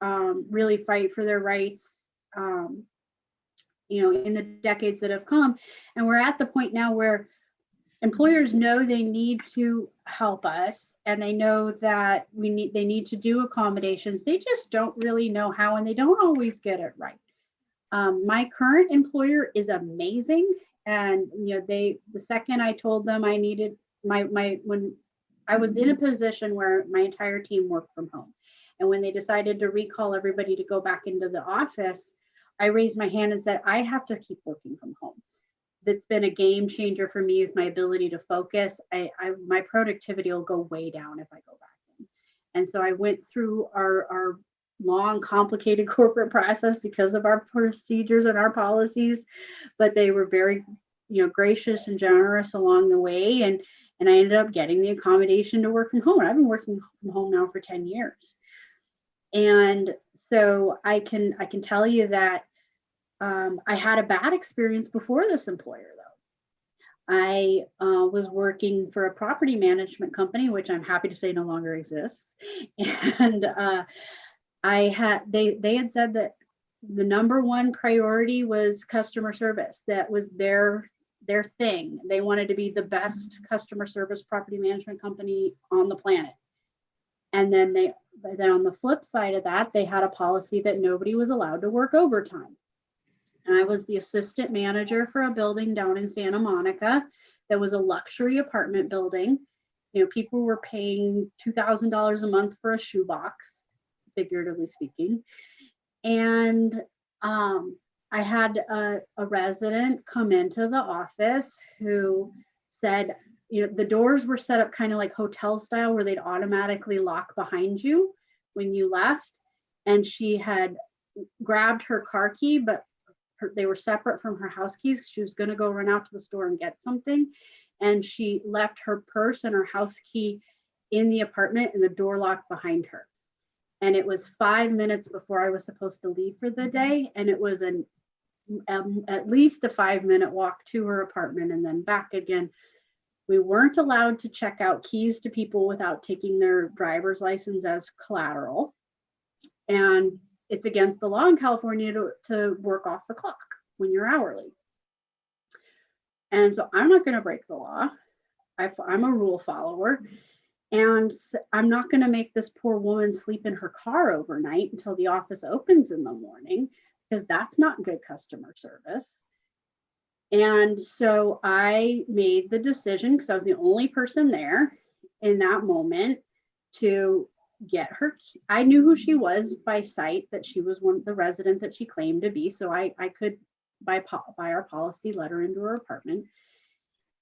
C: really fight for their rights. in the decades that have come. And we're at the point now where employers know they need to help us, and they know that they need to do accommodations. They just don't really know how, and they don't always get it right. My current employer is amazing, and the second I told them I needed when I was in a position where my entire team worked from home, and when they decided to recall everybody to go back into the office, I raised my hand and said, I have to keep working from home. That's been a game changer for me with my ability to focus. My productivity will go way down if I go back in. And so I went through our long, complicated corporate process because of our procedures and our policies, but they were very, gracious and generous along the way. And I ended up getting the accommodation to work from home. And I've been working from home now for 10 years. And so I can tell you that I had a bad experience before this employer, though. I was working for a property management company, which I'm happy to say no longer exists. And they had said that the number one priority was customer service. That was their thing. They wanted to be the best customer service property management company on the planet. And then on the flip side of that, they had a policy that nobody was allowed to work overtime. And I was the assistant manager for a building down in Santa Monica that was a luxury apartment building. People were paying $2,000 a month for a shoebox, figuratively speaking. And I had a resident come into the office who said, the doors were set up kind of like hotel style where they'd automatically lock behind you when you left. And she had grabbed her car key, but they were separate from her house keys. She was going to go run out to the store and get something. And she left her purse and her house key in the apartment, and the door locked behind her. And it was 5 minutes before I was supposed to leave for the day. And it was at least a 5-minute walk to her apartment and then back again. We weren't allowed to check out keys to people without taking their driver's license as collateral. And it's against the law in California to work off the clock when you're hourly. And so I'm not going to break the law. I'm a rule follower. And I'm not going to make this poor woman sleep in her car overnight until the office opens in the morning, because that's not good customer service. And so I made the decision, because I was the only person there in that moment, to get her. I knew who she was by sight, that she was the resident that she claimed to be. So I could, by our policy, let her into her apartment.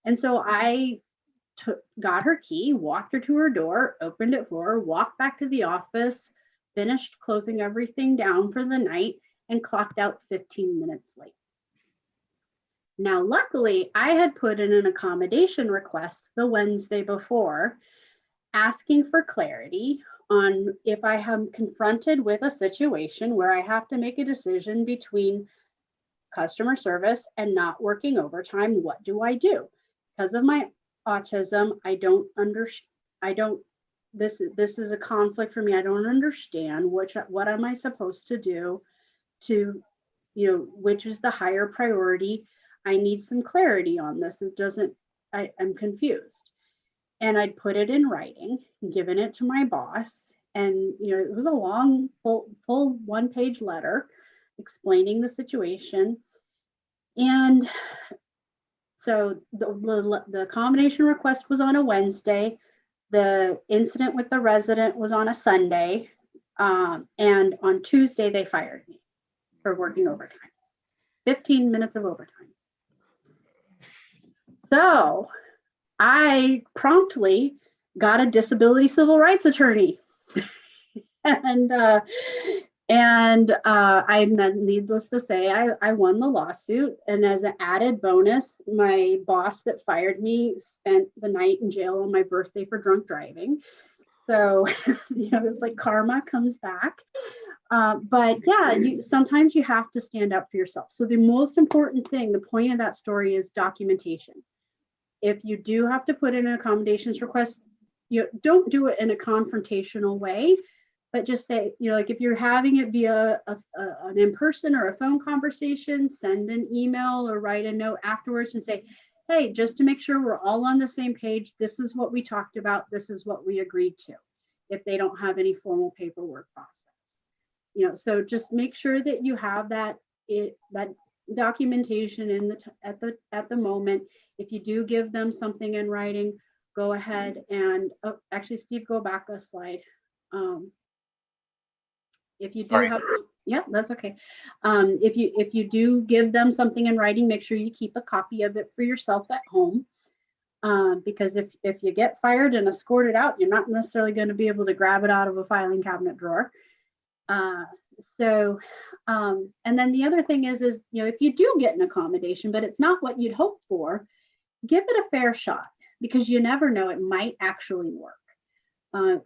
C: And so I got her key, walked her to her door, opened it for her, walked back to the office, finished closing everything down for the night, and clocked out 15 minutes late. Now, luckily, I had put in an accommodation request the Wednesday before, asking for clarity on if I am confronted with a situation where I have to make a decision between customer service and not working overtime, what do I do? Because of my autism, this is a conflict for me. I don't understand what am I supposed to do to, which is the higher priority. I need some clarity on this. I'm confused. And I'd put it in writing and given it to my boss. And, it was a long, full 1-page letter explaining the situation. And so the accommodation request was on a Wednesday. The incident with the resident was on a Sunday. And on Tuesday, they fired me for working overtime, 15 minutes of overtime. So I promptly got a disability civil rights attorney. And needless to say, I won the lawsuit. And as an added bonus, my boss that fired me spent the night in jail on my birthday for drunk driving. So, it's like karma comes back. But yeah, sometimes you have to stand up for yourself. So the most important thing, the point of that story, is documentation. If you do have to put in an accommodations request, don't do it in a confrontational way. but just say, like if you're having it via an in-person or a phone conversation, send an email or write a note afterwards and say, hey, just to make sure we're all on the same page, this is what we talked about, this is what we agreed to, if they don't have any formal paperwork process. So just make sure that you have that documentation at the moment. If you do give them something in writing, go ahead and actually, Steve, go back a slide. If you do
B: Sorry.
C: have, yeah, that's okay. If you do give them something in writing, make sure you keep a copy of it for yourself at home. Because if you get fired and escorted out, you're not necessarily going to be able to grab it out of a filing cabinet drawer. And then the other thing is, if you do get an accommodation, but it's not what you'd hope for, give it a fair shot, because you never know, it might actually work.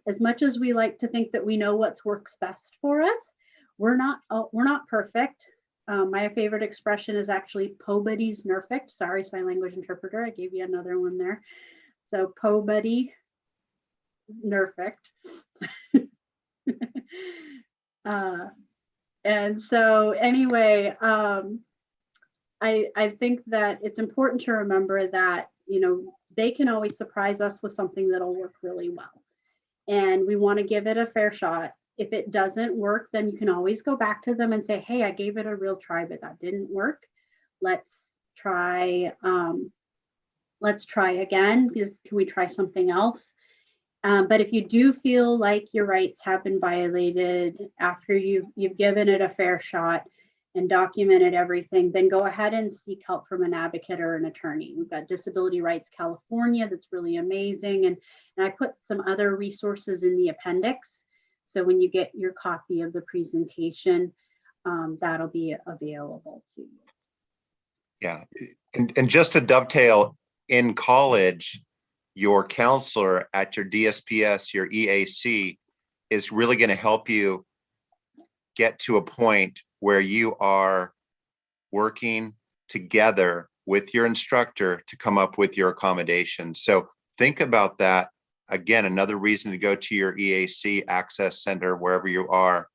C: As much as we like to think that we know what works best for us, we're not perfect. My favorite expression is actually "Pobody's nerfect." Sorry, sign language interpreter, I gave you another one there. So Pobody nerfect. And so anyway, I think that it's important to remember that, they can always surprise us with something that'll work really well. And we want to give it a fair shot. If it doesn't work, then you can always go back to them and say, hey, I gave it a real try, but that didn't work. Let's try again. Can we try something else? But if you do feel like your rights have been violated after you've given it a fair shot and documented everything, then go ahead and seek help from an advocate or an attorney. We've got Disability Rights California, that's really amazing. And I put some other resources in the appendix. So when you get your copy of the presentation, that'll be available to you.
B: Yeah, and just to dovetail, in college, your counselor at your DSPS, your EAC, is really going to help you get to a point where you are working together with your instructor to come up with your accommodation. So think about that. Again, another reason to go to your EAC access center, wherever you are,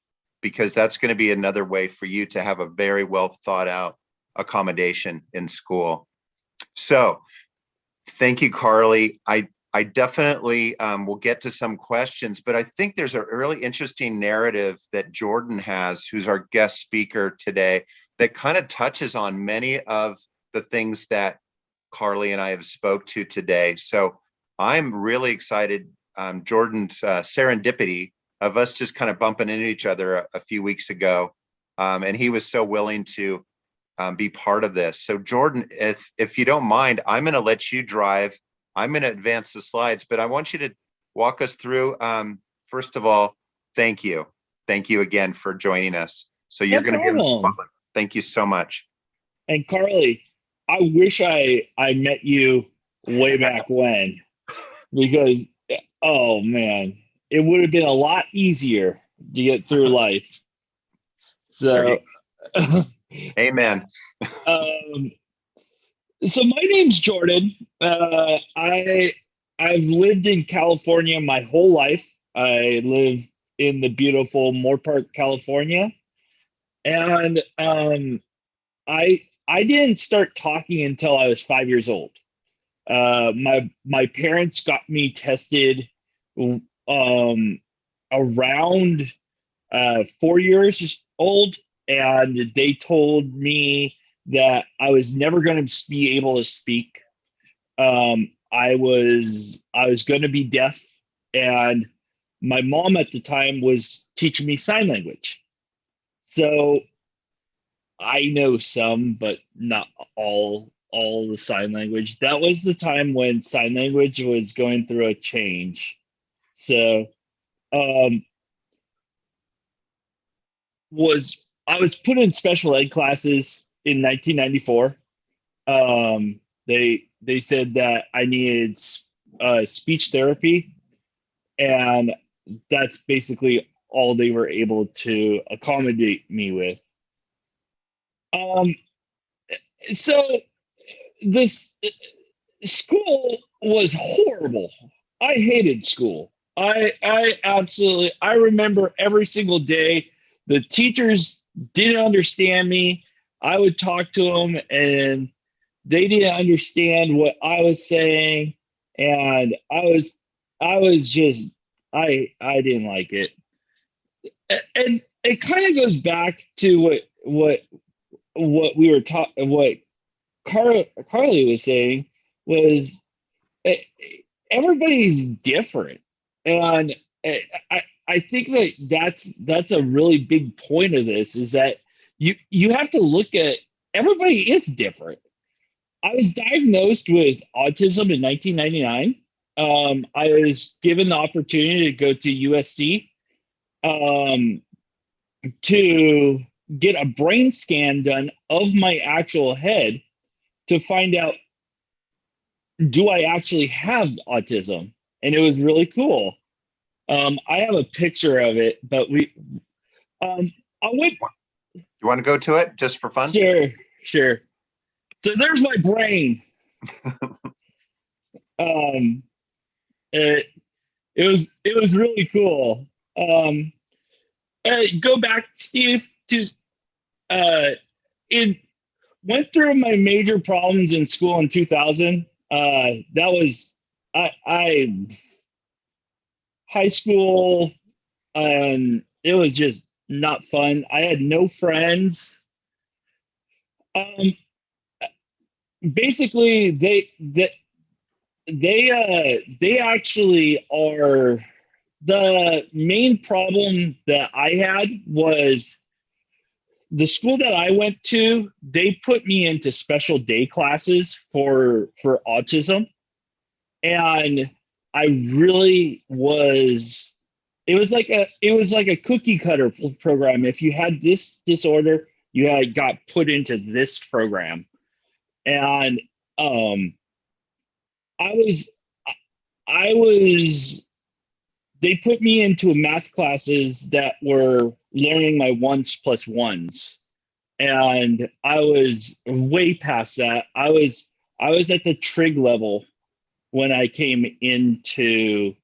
B: because that's going to be another way for you to have a very well thought out accommodation in school. So thank you, Carly. I definitely will get to some questions, but I think there's a really interesting narrative that Jordan has, who's our guest speaker today, that kind of touches on many of the things that Carly and I have spoke to today. So I'm really excited. Jordan's serendipity of us just kind of bumping into each other a few weeks ago. And he was so willing to be part of this. So Jordan, if you don't mind, I'm going to let you drive. I'm going to advance the slides, but I want you to walk us through. First of all, thank you. Thank you again for joining us. So you're going to be in the spotlight. Thank you so much.
A: And Carly, I wish I met you way back when, because, oh man, it would have been a lot easier to get through life. So,
B: amen.
A: So my name's Jordan. I've lived in California my whole life. I live in the beautiful Moorpark, California, and I didn't start talking until I was 5 years old. My parents got me tested around 4 years old, and they told me that I was never going to be able to speak. I was going to be deaf, and my mom at the time was teaching me sign language. So I know some, but not all the sign language. That was the time when sign language was going through a change. So I was put in special ed classes in 1994. They said that I needed speech therapy, and that's basically all they were able to accommodate me with. So this school was horrible. I hated school. I absolutely, I remember every single day the teachers didn't understand me. I would talk to them and they didn't understand what I was saying. And I was just, I didn't like it. And it kind of goes back to what we were talking, what Carly was saying was eh, everybody's different, and I think that that's a really big point of this is that you have to look at everybody is different. I was diagnosed with autism in 1999. I was given the opportunity to go to USD um, to get a brain scan done of my actual head to find out, do I actually have autism? And it was really cool. I have a picture of it, but I went,
B: You want to go to it just for fun?
A: sure, sure. So there's my brain. Um, it, it was really cool. Go back, Steve, to it went through my major problems in school in 2000. That was I high school, it was just not fun. I had no friends. Um, basically, they actually are the main problem that I had was the school that I went to. They put me into special day classes for autism, and I really was. It was like a cookie cutter program. If you had this disorder, you had got put into this program, and um, I was I was they put me into math classes that were learning my ones plus ones, and I was way past that. I was at the trig level when I came into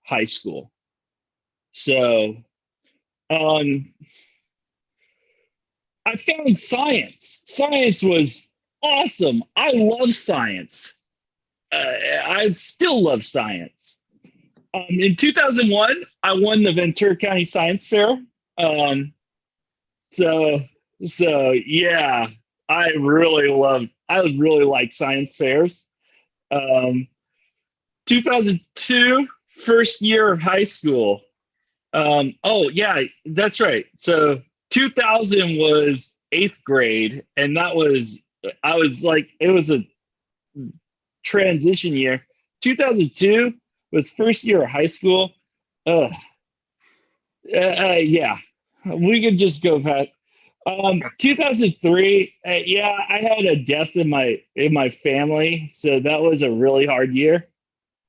A: high school. So um, I found science. Science was awesome. I love science. I still love science. In 2001, I won the Ventura County Science Fair. Um, so, yeah, I really like science fairs. Um, 2002, first year of high school. Oh yeah, that's right. So 2000 was eighth grade, and I was like, it was a transition year. 2002 was first year of high school. Uh, yeah, we could just go back. 2003, yeah, I had a death in my family, so that was a really hard year.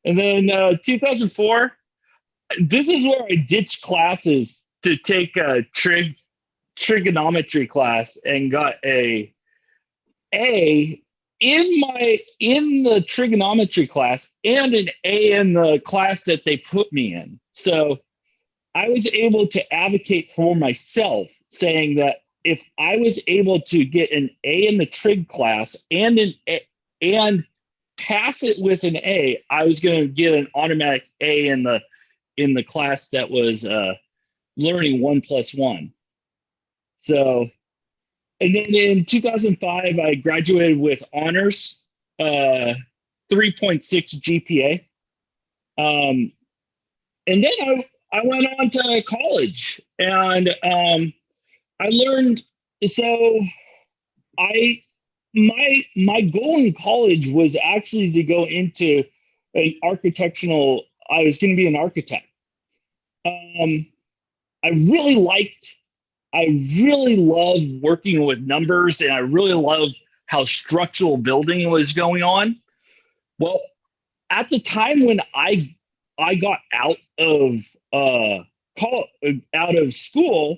A: And then 2004, this is where I ditched classes to take a trigonometry class and got A in the trigonometry class and an A in the class that they put me in. So I was able to advocate for myself, saying that if I was able to get an A in the trig class and pass it with an A, I was going to get an automatic A in the class that was learning one plus one. So, and then in 2005, I graduated with honors, 3.6 GPA. And then I went on to college, and I learned. So I my goal in college was actually to go into an architectural. I was going to be an architect. Um, I really liked. I really loved working with numbers, and I really loved how structural building was going on. Well, at the time when I got out of school,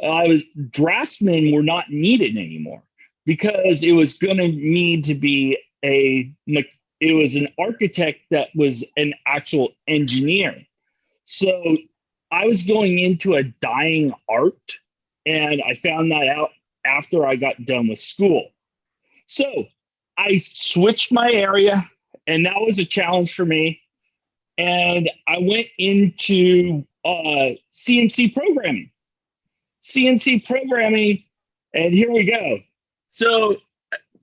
A: I was draftsmen were not needed anymore because it was going to need to be it was an architect that was an actual engineer. So I was going into a dying art, and I found that out after I got done with school. So I switched my area, and that was a challenge for me. And I went into CNC programming. CNC programming, and here we go. So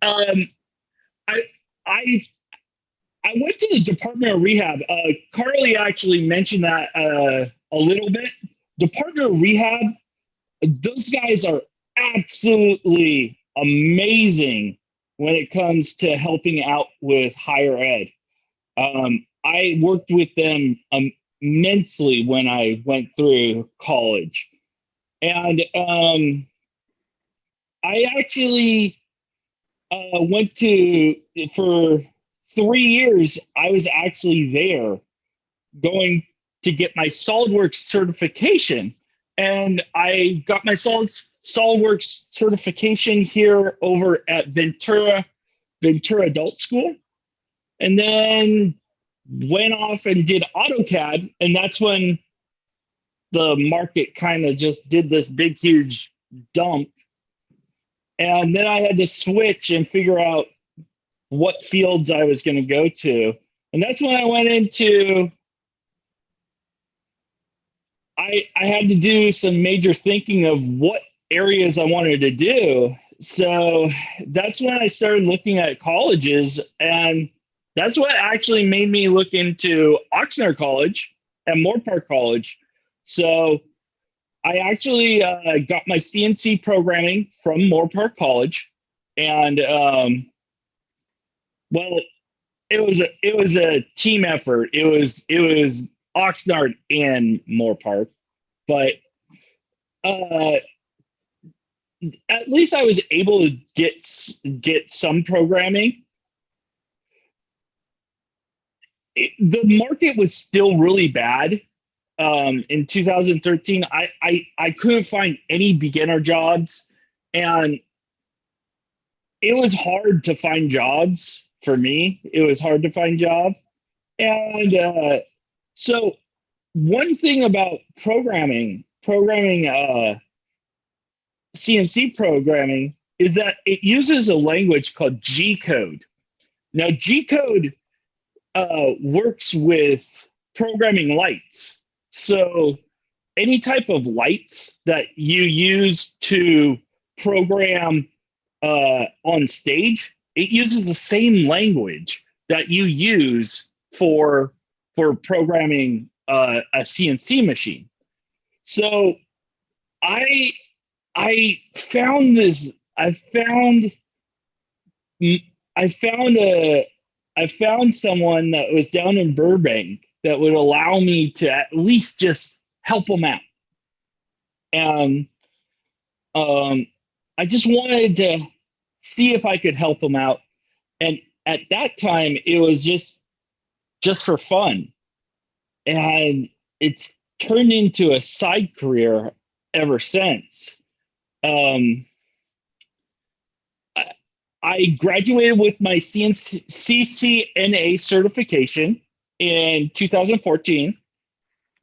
A: um, I I I went to the Department of Rehab. Carly actually mentioned that a little bit. Department of Rehab, those guys are absolutely amazing when it comes to helping out with higher ed. I worked with them immensely when I went through college. And I actually went to, for 3 years, I was actually there going to get my SolidWorks certification. And I got my SolidWorks certification here over at Ventura Adult School. And then went off and did AutoCAD. And that's when the market kind of just did this big, huge dump. And then I had to switch and figure out what fields I was going to go to. And that's when I went into, I had to do some major thinking of what areas I wanted to do. So that's when I started looking at colleges, and that's what actually made me look into Oxnard College and Moore Park College. So I actually got my CNC programming from Moore Park College, and well, it was a team effort. It was Oxnard and Moore Park, but at least I was able to get some programming. The market was still really bad. In 2013, I couldn't find any beginner jobs, and it was hard to find jobs for me. It was hard to find jobs. And so one thing about programming CNC programming is that it uses a language called G code. Now, G code works with programming lights. So any type of lights that you use to program on stage, it uses the same language that you use for programming a CNC machine. So I found this. I found someone that was down in Burbank that would allow me to at least just help them out. And I just wanted to see if I could help them out. And at that time, it was just for fun. And it's turned into a side career ever since. I graduated with my CCNA certification in 2014.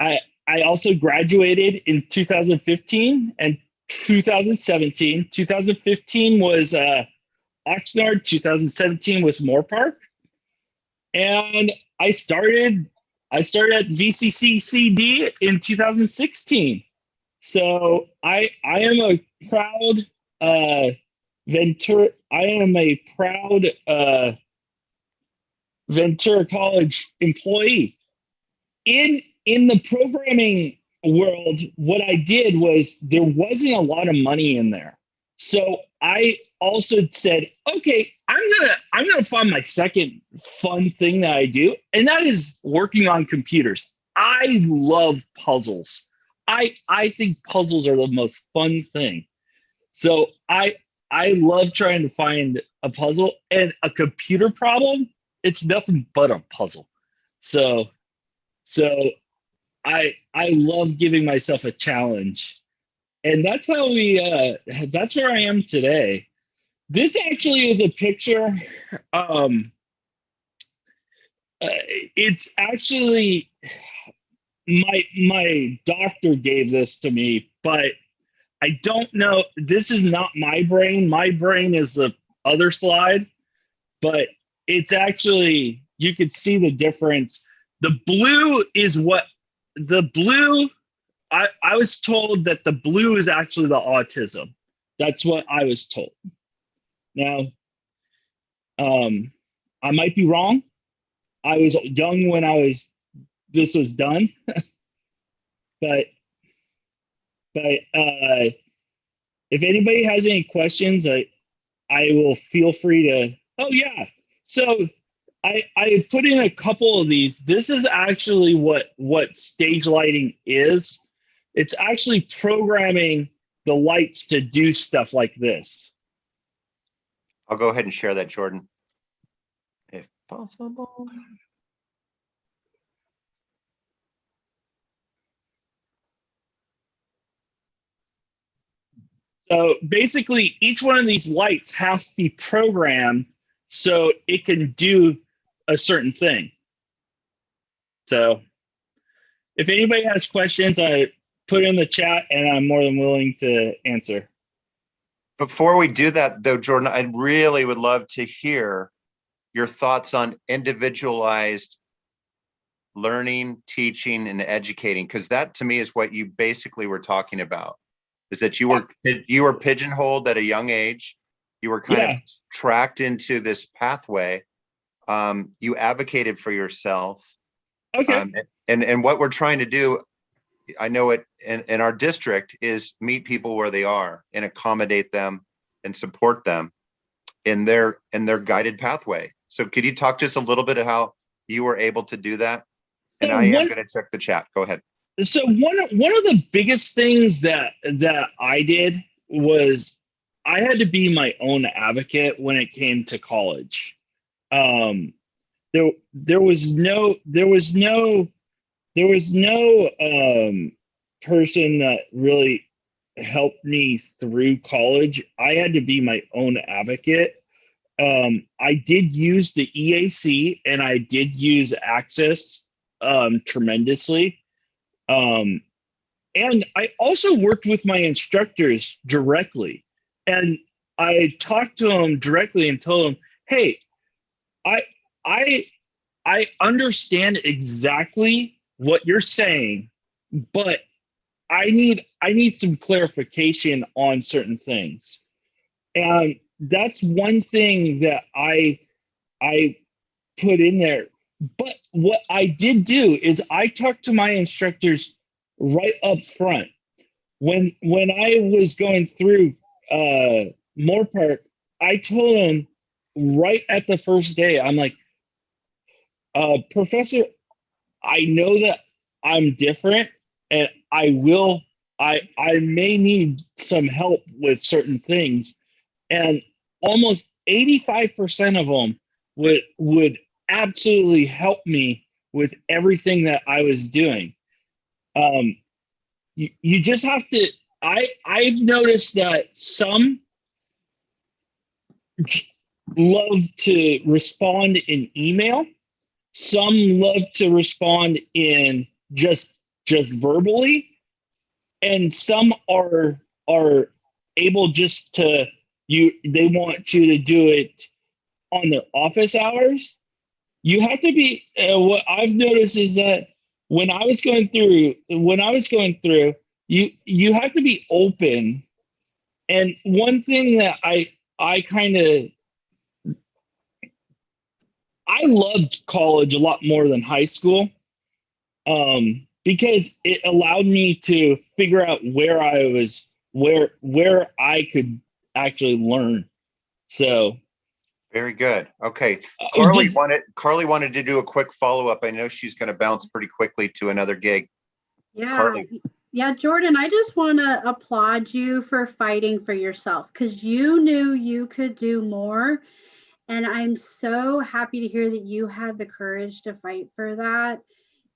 A: I also graduated in 2015 and 2017. 2015 was Oxnard, 2017 was Moore Park. And I started at VCCCD in 2016. So I am a proud Ventura. I am a proud Ventura College employee. In the programming world, what I did was there wasn't a lot of money in there. So I also said, okay, I'm gonna find my second fun thing that I do, and that is working on computers. I love puzzles. I think puzzles are the most fun thing. So I love trying to find a puzzle, and a computer problem, it's nothing but a puzzle. So I love giving myself a challenge. And that's how that's where I am today. This actually is a picture. It's actually, my doctor gave this to me, but I don't know. This is not my brain. My brain is the other slide, but it's actually, you could see the difference. The blue is what the blue, I was told that the blue is actually the autism. That's what I was told. Now, I might be wrong. I was young when this was done, but if anybody has any questions, I will feel free to. Oh yeah, so I put in a couple of these. This is actually what stage lighting is. It's actually programming the lights to do stuff like this.
B: I'll go ahead and share that, Jordan, if possible.
A: So basically, each one of these lights has to be programmed so it can do a certain thing. So if anybody has questions, I put in the chat and I'm more than willing to answer.
B: Before we do that, though, Jordan, I really would love to hear your thoughts on individualized learning, teaching, and educating, because that to me is what you basically were talking about, is that you were pigeonholed at a young age. You were kind of tracked into this pathway. You advocated for yourself.
A: Okay.
B: And what we're trying to do, I know it in our district, is meet people where they are and accommodate them and support them in their guided pathway. So could you talk just a little bit of how you were able to do that? And I am going to check the chat. Go ahead.
A: So one of the biggest things that I did was I had to be my own advocate when it came to college. There was no person that really helped me through college. I had to be my own advocate. I did use the EAC and I did use Access tremendously. And I also worked with my instructors directly. And I talked to them directly and told them, hey, I understand exactly what you're saying, but I need some clarification on certain things. And that's one thing that I put in there. But what I did do is I talked to my instructors right up front. When I was going through Moore Park, I told them right at the first day, I'm like, Professor, I know that I'm different and I may need some help with certain things. And almost 85% of them would absolutely help me with everything that I was doing. You just have to, I've noticed that some love to respond in email. Some love to respond in just verbally, and some are able just to they want you to do it on their office hours. You have to be what I've noticed is that when I was going through you have to be open. And one thing that I kind of I loved college a lot more than high school, because it allowed me to figure out where I could actually learn. So
B: very good. Okay,
A: Carly
B: wanted to do a quick follow-up. I know she's going to bounce pretty quickly to another gig.
C: Yeah.
B: Carly.
C: Yeah, Jordan, I just want to applaud you for fighting for yourself, because you knew you could do more. And I'm so happy to hear that you had the courage to fight for that.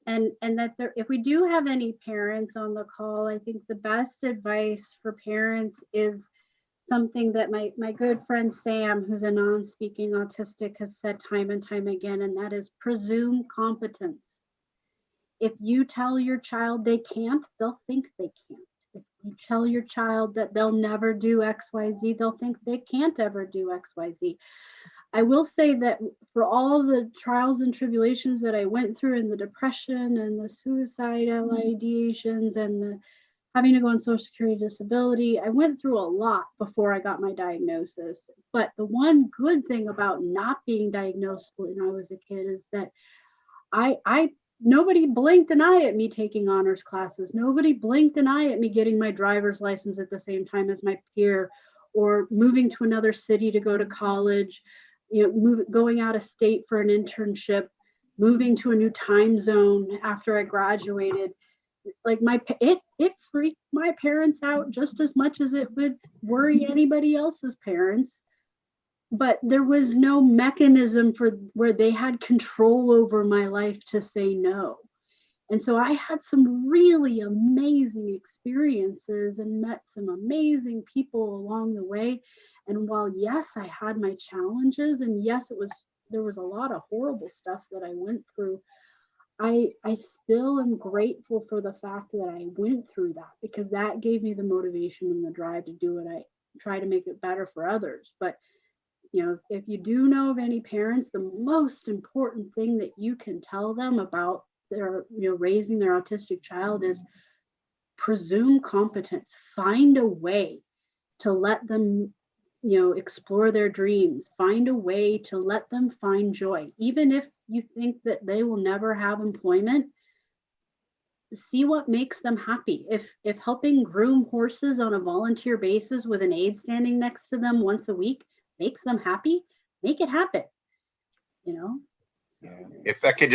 C: And that if we do have any parents on the call, I think the best advice for parents is something that my good friend Sam, who's a non-speaking autistic, has said time and time again, and that is presume competence. If you tell your child they can't, they'll think they can't. If you tell your child that they'll never do XYZ, they'll think they can't ever do XYZ. I will say that for all the trials and tribulations that I went through, and the depression and the suicidal ideations and the having to go on Social Security disability, I went through a lot before I got my diagnosis. But the one good thing about not being diagnosed when I was a kid is that I nobody blinked an eye at me taking honors classes. Nobody blinked an eye at me getting my driver's license at the same time as my peer, or moving to another city to go to college, going out of state for an internship, moving to a new time zone after I graduated. Like it freaked my parents out just as much as it would worry anybody else's parents. But there was no mechanism for where they had control over my life to say no. And so I had some really amazing experiences and met some amazing people along the way. And while yes, I had my challenges, and yes, there was a lot of horrible stuff that I went through, I still am grateful for the fact that I went through that, because that gave me the motivation and the drive to do it. I try to make it better for others. But if you do know of any parents, the most important thing that you can tell them about their raising their autistic child is presume competence. Find a way to let them explore their dreams. Find a way to let them find joy. Even if you think that they will never have employment, see what makes them happy. If helping groom horses on a volunteer basis with an aide standing next to them once a week makes them happy, make it happen. So.
B: If I could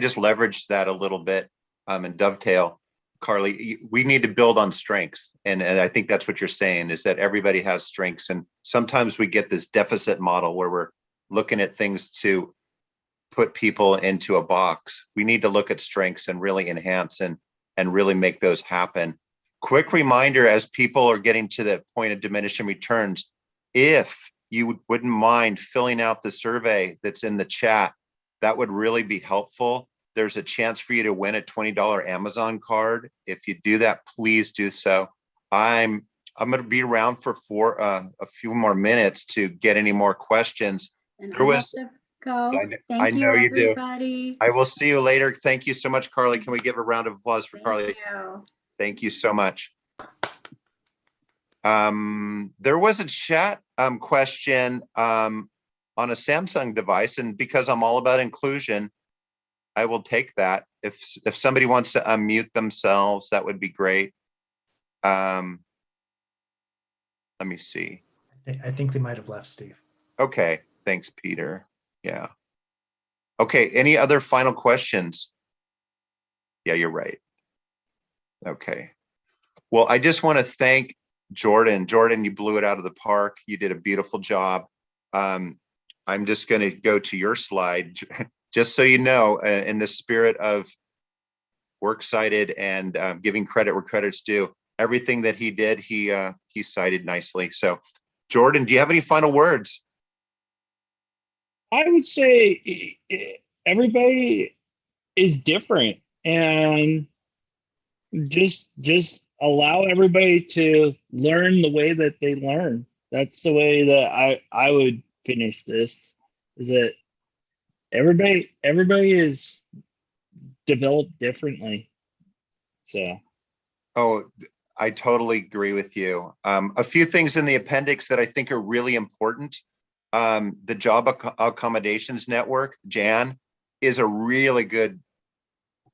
B: just leverage that a little bit, and dovetail, Carly, we need to build on strengths. And I think that's what you're saying, is that everybody has strengths. And sometimes we get this deficit model where we're looking at things to put people into a box. We need to look at strengths and really enhance and really make those happen. Quick reminder, as people are getting to the point of diminishing returns, if you wouldn't mind filling out the survey that's in the chat, that would really be helpful. There's a chance for you to win a $20 Amazon card. If you do that, please do so. I'm going to be around for a few more minutes to get any more questions.
C: And I have to go.
B: I know you do.
C: Everybody.
B: I will see you later. Thank you so much, Carly. Can we give a round of applause for Carly?
C: You.
B: Thank you so much. There was a chat question on a Samsung device, and because I'm all about inclusion, I will take that. If somebody wants to unmute themselves, that would be great. Let me see.
D: I think they might have left, Steve.
B: Okay, thanks, Peter. Yeah. Okay, any other final questions? Yeah, you're right. Okay. Well, I just want to thank Jordan. Jordan, you blew it out of the park. You did a beautiful job. I'm just going to go to your slide, just so you know, in the spirit of works cited and giving credit where credit's due. Everything that he did, he cited nicely. So, Jordan, do you have any final words?
A: I would say everybody is different, and just allow everybody to learn the way that they learn. That's the way that I would finish this, is that everybody is developed differently. So.
B: Oh, I totally agree with you. A few things in the appendix that I think are really important. The Job Accommodations Network, JAN, is a really good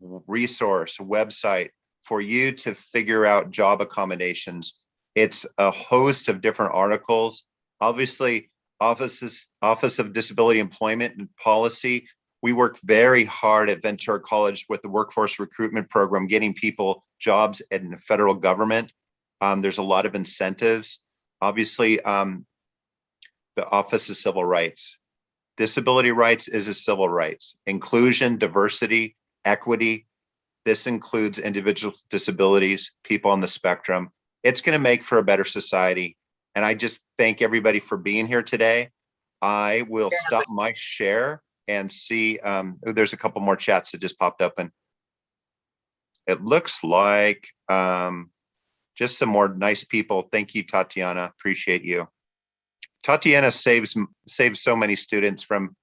B: resource website for you to figure out job accommodations. It's a host of different articles. Obviously, Office of Disability Employment and Policy, we work very hard at Ventura College with the workforce recruitment program, getting people jobs in the federal government. There's a lot of incentives. Obviously, the Office of Civil Rights. Disability rights is a civil rights. Inclusion, diversity, equity. This includes individual disabilities, people on the spectrum. It's going to make for a better society. And I just thank everybody for being here today. I will stop my share and see, there's a couple more chats that just popped up. And it looks like just some more nice people. Thank you, Tatiana. Appreciate you. Tatiana saves so many students from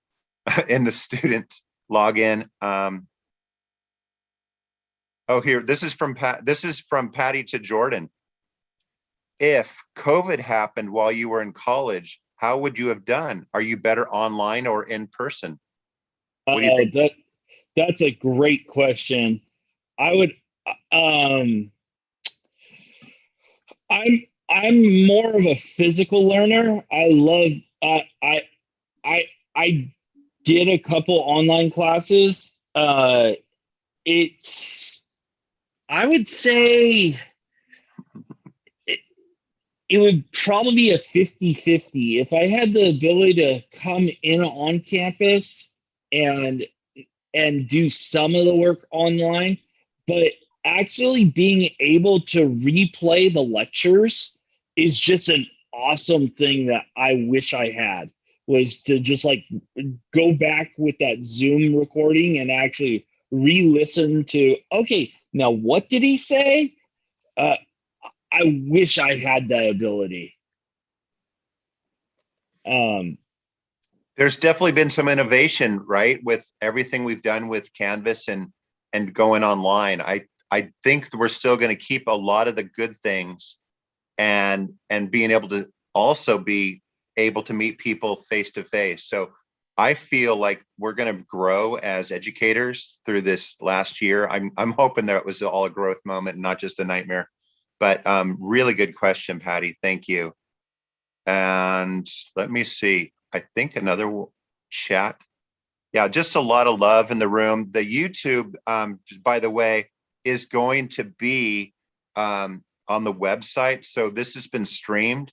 B: in the student login. Oh, here, this is from Patty to Jordan. If COVID happened while you were in college, how would you have done? Are you better online or in person? What do you think?
A: That's a great question. I would, I'm more of a physical learner. I love, I did a couple online classes. I would say it would probably be a 50-50. If I had the ability to come in on campus and do some of the work online, but actually being able to replay the lectures is just an awesome thing that I wish I had, was to just like go back with that Zoom recording and actually re-listen to, okay, now what did he say? I wish I had that ability.
B: There's definitely been some innovation, right, with everything we've done with Canvas and going online. I think we're still going to keep a lot of the good things and being able to also be able to meet people face to face. So I feel like we're going to grow as educators through this last year. I'm hoping that it was all a growth moment and not just a nightmare. But really good question, Patty. Thank you. And let me see. I think another chat. Yeah, just a lot of love in the room. The YouTube, by the way, is going to be on the website. So this has been streamed.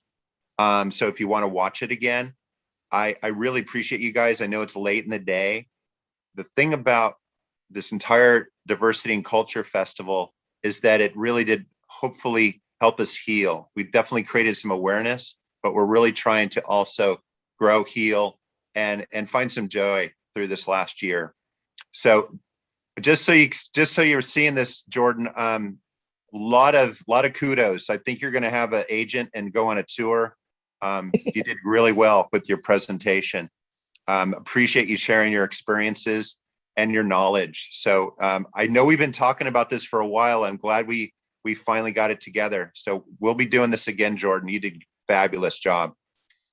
B: So if you want to watch it again, I really appreciate you guys. I know it's late in the day. The thing about this entire Diversity and Culture Festival is that it really did hopefully help us heal. We've definitely created some awareness, but we're really trying to also grow, heal, and find some joy through this last year. So just so you're seeing this, Jordan, lot of kudos. I think you're going to have an agent and go on a tour. You did really well with your presentation. Appreciate you sharing your experiences and your knowledge. So I know we've been talking about this for a while. I'm glad we finally got it together. So we'll be doing this again, Jordan. You did a fabulous job.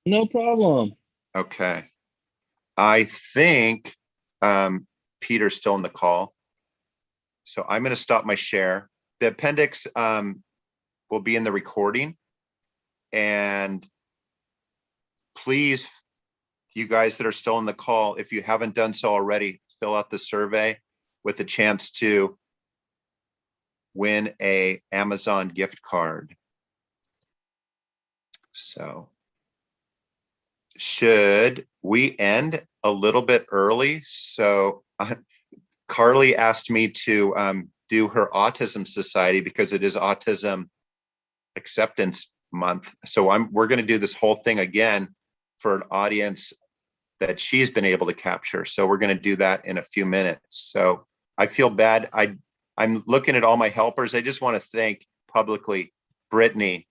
A: No problem.
B: Okay. I think Peter's still in the call. So I'm going to stop my share. The appendix will be in the recording. And please, you guys that are still in the call, if you haven't done so already, fill out the survey with a chance to win a Amazon gift card. So should we end a little bit early? So Carly asked me to do her Autism Society because it is Autism Acceptance Month. So we're going to do this whole thing again for an audience that she's been able to capture. So we're going to do that in a few minutes. So I feel bad. I'm looking at all my helpers. I just want to thank publicly Brittany.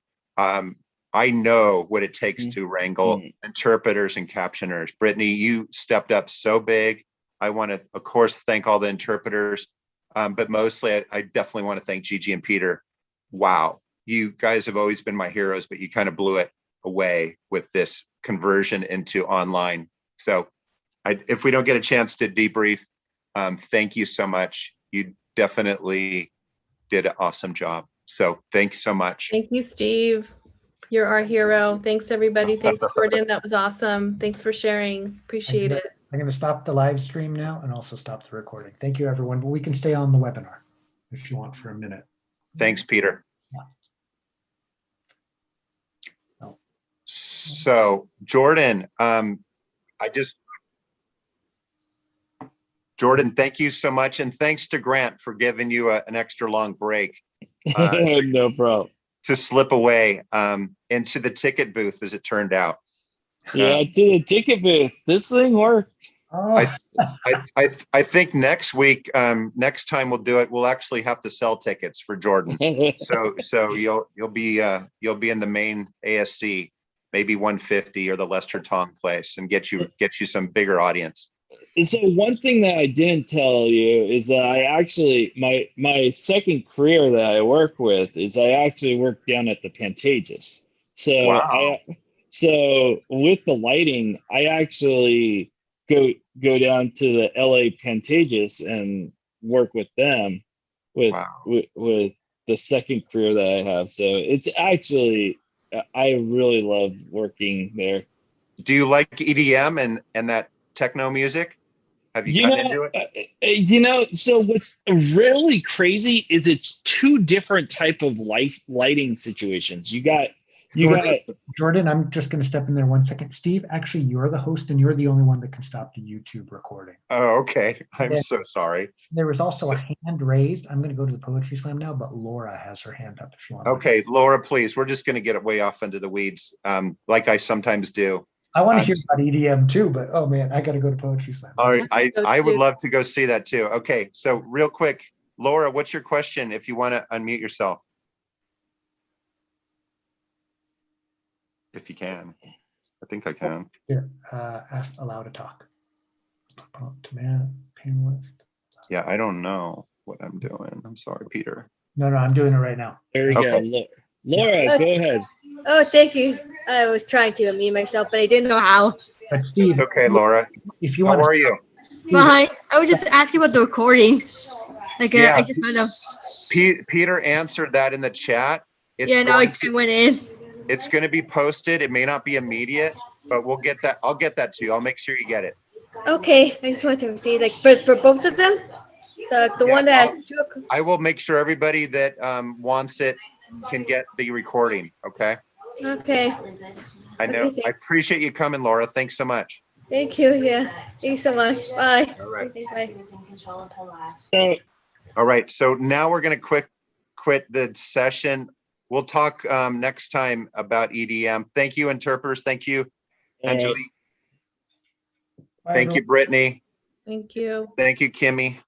B: I know what it takes to wrangle interpreters and captioners. Brittany, you stepped up so big. I want to, of course, thank all the interpreters, but mostly I definitely want to thank Gigi and Peter. Wow, you guys have always been my heroes, but you kind of blew it away with this conversion into online. So if we don't get a chance to debrief, thank you so much. You definitely did an awesome job. So thank you so much.
E: Thank you, Steve. You're our hero. Thanks, everybody. Thanks, Jordan. That was awesome. Thanks for sharing. Appreciate it.
D: I'm going to stop the live stream now and also stop the recording. Thank you, everyone. But we can stay on the webinar if you want for a minute.
B: Thanks, Peter.
D: Yeah. Oh.
B: So Jordan, Jordan, thank you so much. And thanks to Grant for giving you an extra long break.
A: No problem.
B: To slip away into the ticket booth, as it turned out.
A: Yeah, to the ticket booth. This thing worked.
D: Oh,
B: I think next week, next time we'll do it, we'll actually have to sell tickets for Jordan. So you'll be in the main ASC, maybe 150 or the Lester Tong place, and get you some bigger audience.
A: So one thing that I didn't tell you is that I actually my second career that I work with is I actually work down at the Pantages. So
B: Wow.
A: so with the lighting, I actually go down to the LA Pantages and work with them with
B: Wow.
A: with the second career that I have. So it's actually I really love working there.
B: Do you like EDM and that techno music? Have you gotten into it?
A: So what's really crazy is it's two different type of lighting situations. You got
D: Jordan, I'm just going to step in there 1 second. Steve, actually, you're the host and you're the only one that can stop the YouTube recording.
B: Oh, okay. I'm
D: Yeah.
B: so sorry.
D: There was also a hand raised. I'm going to go to the poetry slam now, but Laura has her hand up if you want.
B: Okay, Laura, please. We're just going to get it way off into the weeds, like I sometimes do.
D: I want to hear about EDM too, but oh man, I got to go to poetry slam.
B: All right, I would love to go see that too. Okay, so real quick, Laura, what's your question if you want to unmute yourself? If you can. I think I can.
D: Here, ask allow to talk. Panelist.
B: Yeah, I don't know what I'm doing. I'm sorry, Peter.
D: No, I'm doing it right now.
A: there you
B: Okay.
A: go. Laura, go ahead.
F: Oh, thank you. I was trying to unmute myself, but I didn't know how.
D: But Steve,
B: It's okay, Laura.
D: if you
B: How
D: want
B: are
D: to,
B: you?
F: Fine. I was just asking about the recordings. Like,
B: Yeah.
F: I just found out.
B: Peter answered that in the chat. It's
F: Yeah, no,
B: going
F: I went in.
B: it's going to be posted. It may not be immediate, but we'll get that. I'll get that to you. I'll make sure you get it.
F: Okay, I just wanted to see, like, for both of them, the
B: Yeah,
F: one that
B: I will make sure everybody that wants it can get the recording. Okay.
F: Okay,
B: I know.
F: Okay,
B: I appreciate you coming, Laura. Thanks so much.
F: thank you. Yeah, thank you so much. Bye.
B: All right.
F: Okay, bye.
A: So
B: All right. So now we're going to quit the session. We'll talk next time about EDM. Thank you, interpreters. Thank you, Angelique.
D: Bye,
B: Thank you, Brittany.
E: Thank you.
B: Thank you, Kimmy.